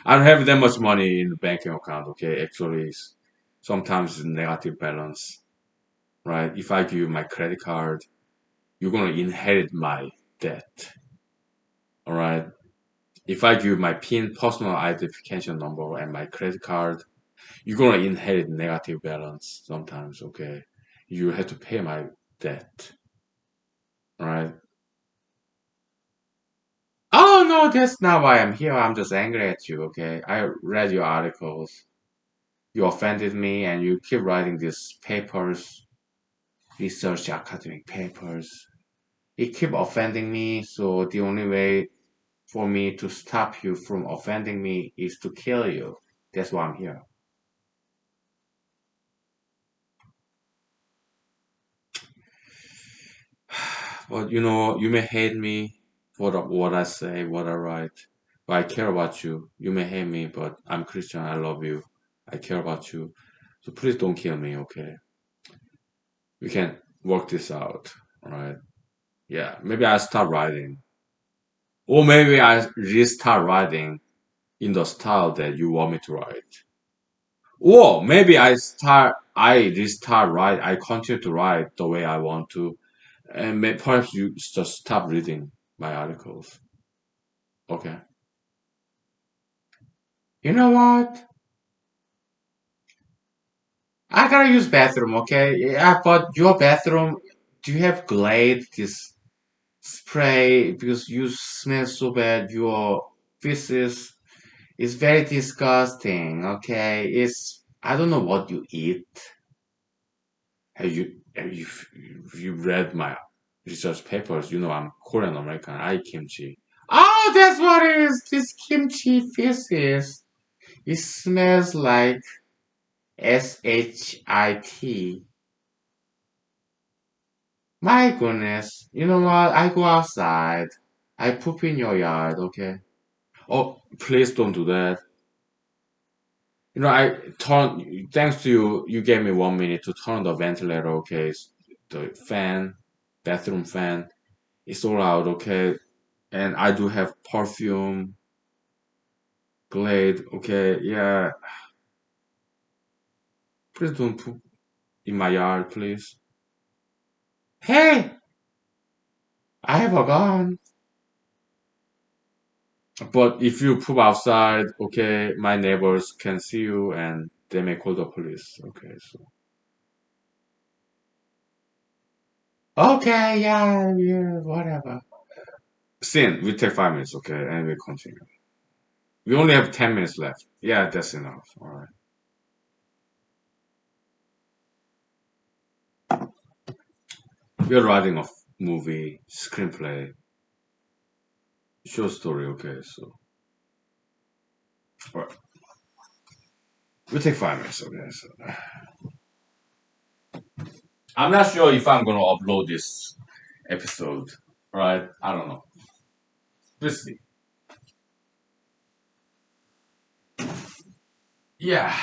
I don't have that much money in the banking account. Okay, actually, sometimes it's negative balance, right? If I give you my credit card, you're gonna inherit my debt. All right. If I give my PIN, personal identification number, and my credit card, you're gonna inherit negative balance sometimes. Okay. You have to pay my debt. All right. Oh no, that's not why I'm here. I'm just angry at you. Okay. I read your articles. You offended me, and you keep writing these papers, research academic papers. You keep offending me, so the only way for me to stop you from offending me is to kill you. That's why I'm here. But you may hate me for what I say, what I write, but I care about you. You may hate me, but I'm Christian. I love you. I care about you. So please don't kill me, okay? We can work this out, alright? Yeah, maybe I start writing. Or maybe I restart writing in the style that you want me to write. Or maybe I restart write, I continue to write the way I want to, and perhaps you just stop reading my articles. Okay. You know what? I gotta use bathroom, okay? Yeah, but your bathroom, do you have Glade, this spray? Because you smell so bad, your feces is very disgusting, okay? I don't know what you eat. Have you read my research papers? You know I'm Korean American. I eat kimchi. Oh, that's what it is. This kimchi feces. It smells like shit. My goodness. You know what? I go outside. I poop in your yard, okay? Oh, please don't do that. Thanks to you, you gave me 1 minute to turn the ventilator, okay? The fan, bathroom fan, it's all out, okay? And I do have perfume, Glade, okay? Yeah, please don't poop in my yard, please. Hey, I have a gun. But if you poop outside, okay, my neighbors can see you and they may call the police. Okay, so. Okay, yeah, yeah, whatever. Sin, we take 5 minutes, okay, and we continue. We only have 10 minutes left. Yeah, that's enough. All right. We're writing a movie, screenplay, short story, okay, so. All right. We take 5 minutes, okay, so. I'm not sure if I'm gonna upload this episode, right? I don't know. We'll see. Yeah.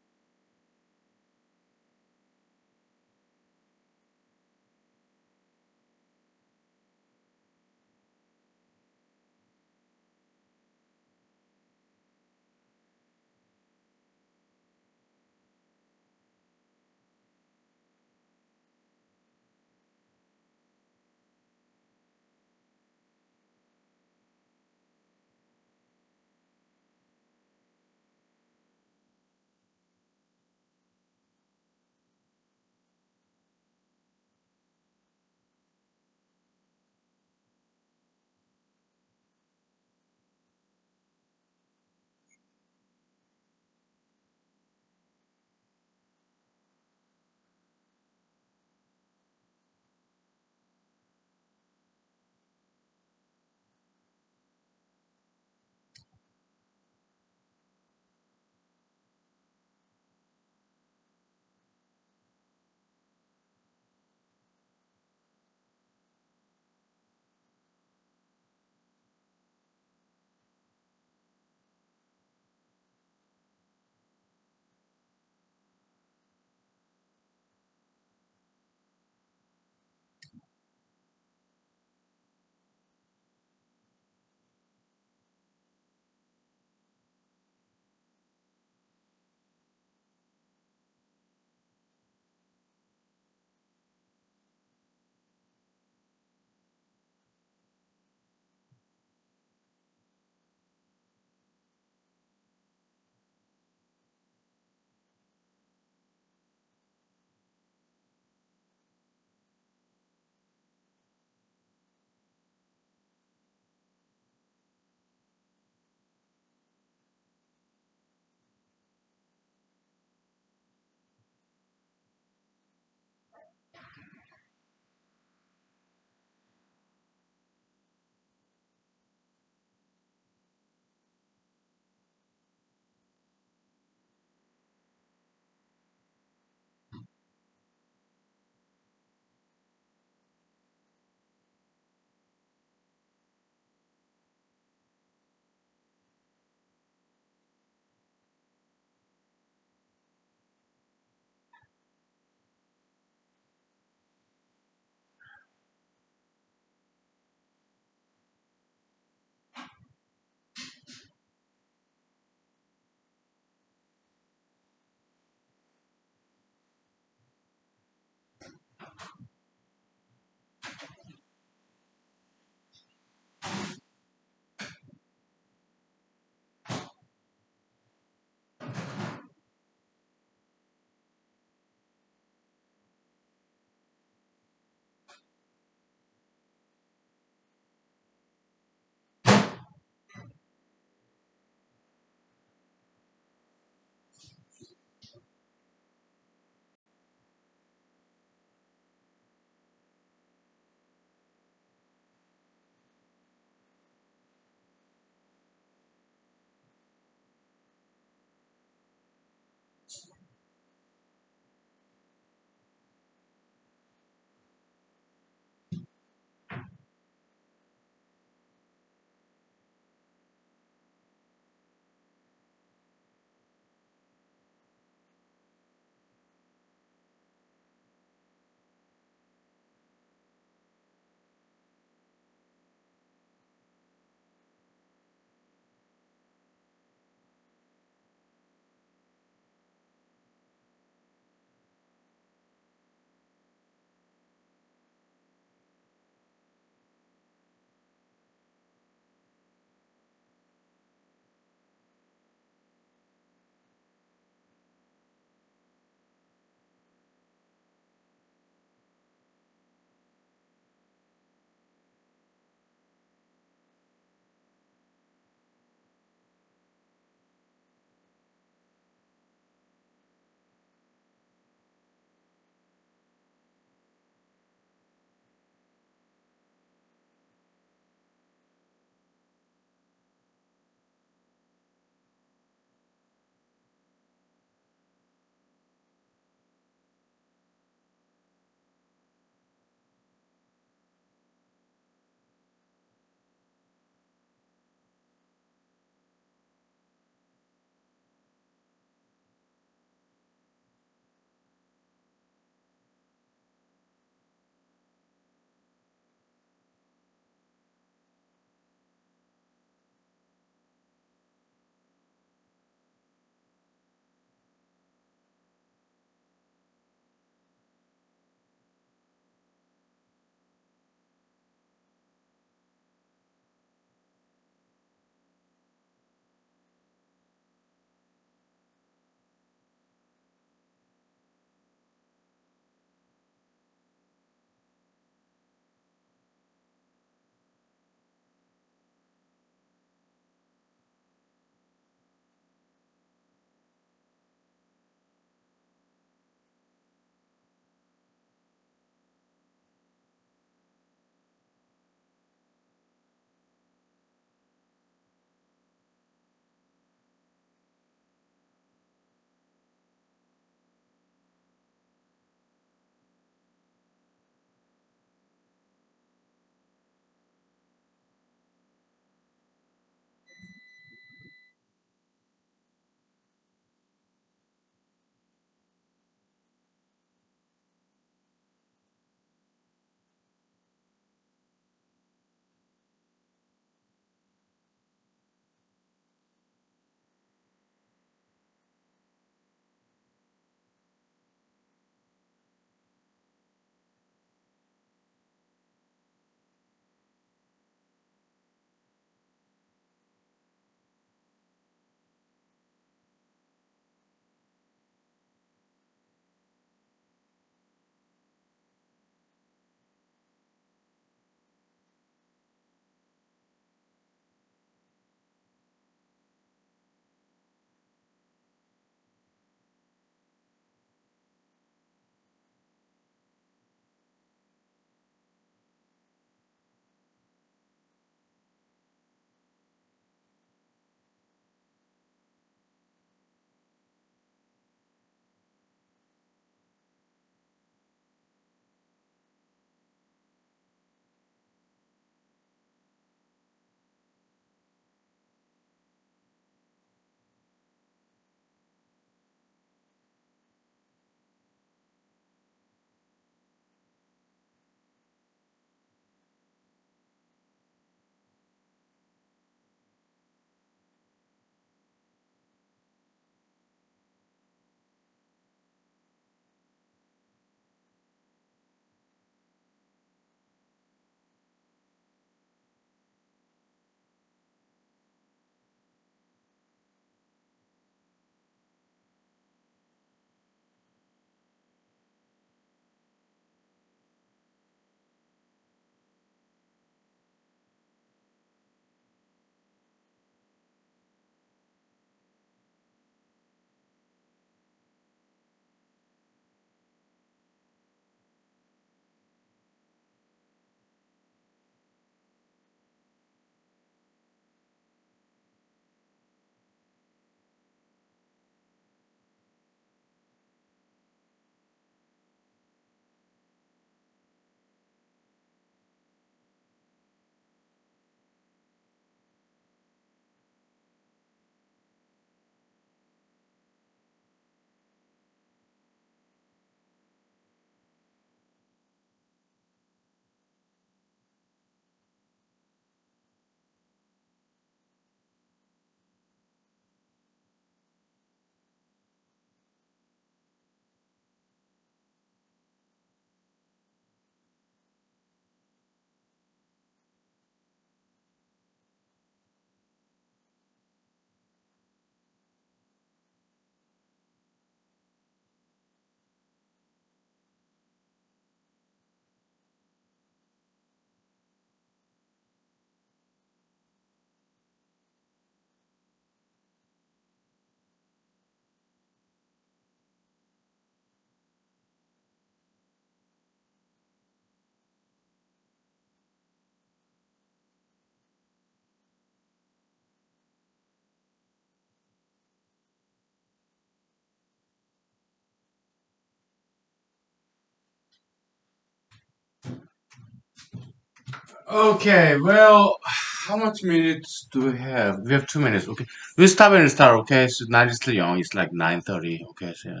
Okay, well, how much minutes do we have? We have 2 minutes. Okay, we stop and start. Okay, so now it's still young. It's like 9:30. Okay, so yeah.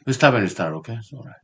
We stop and start. Okay, so alright.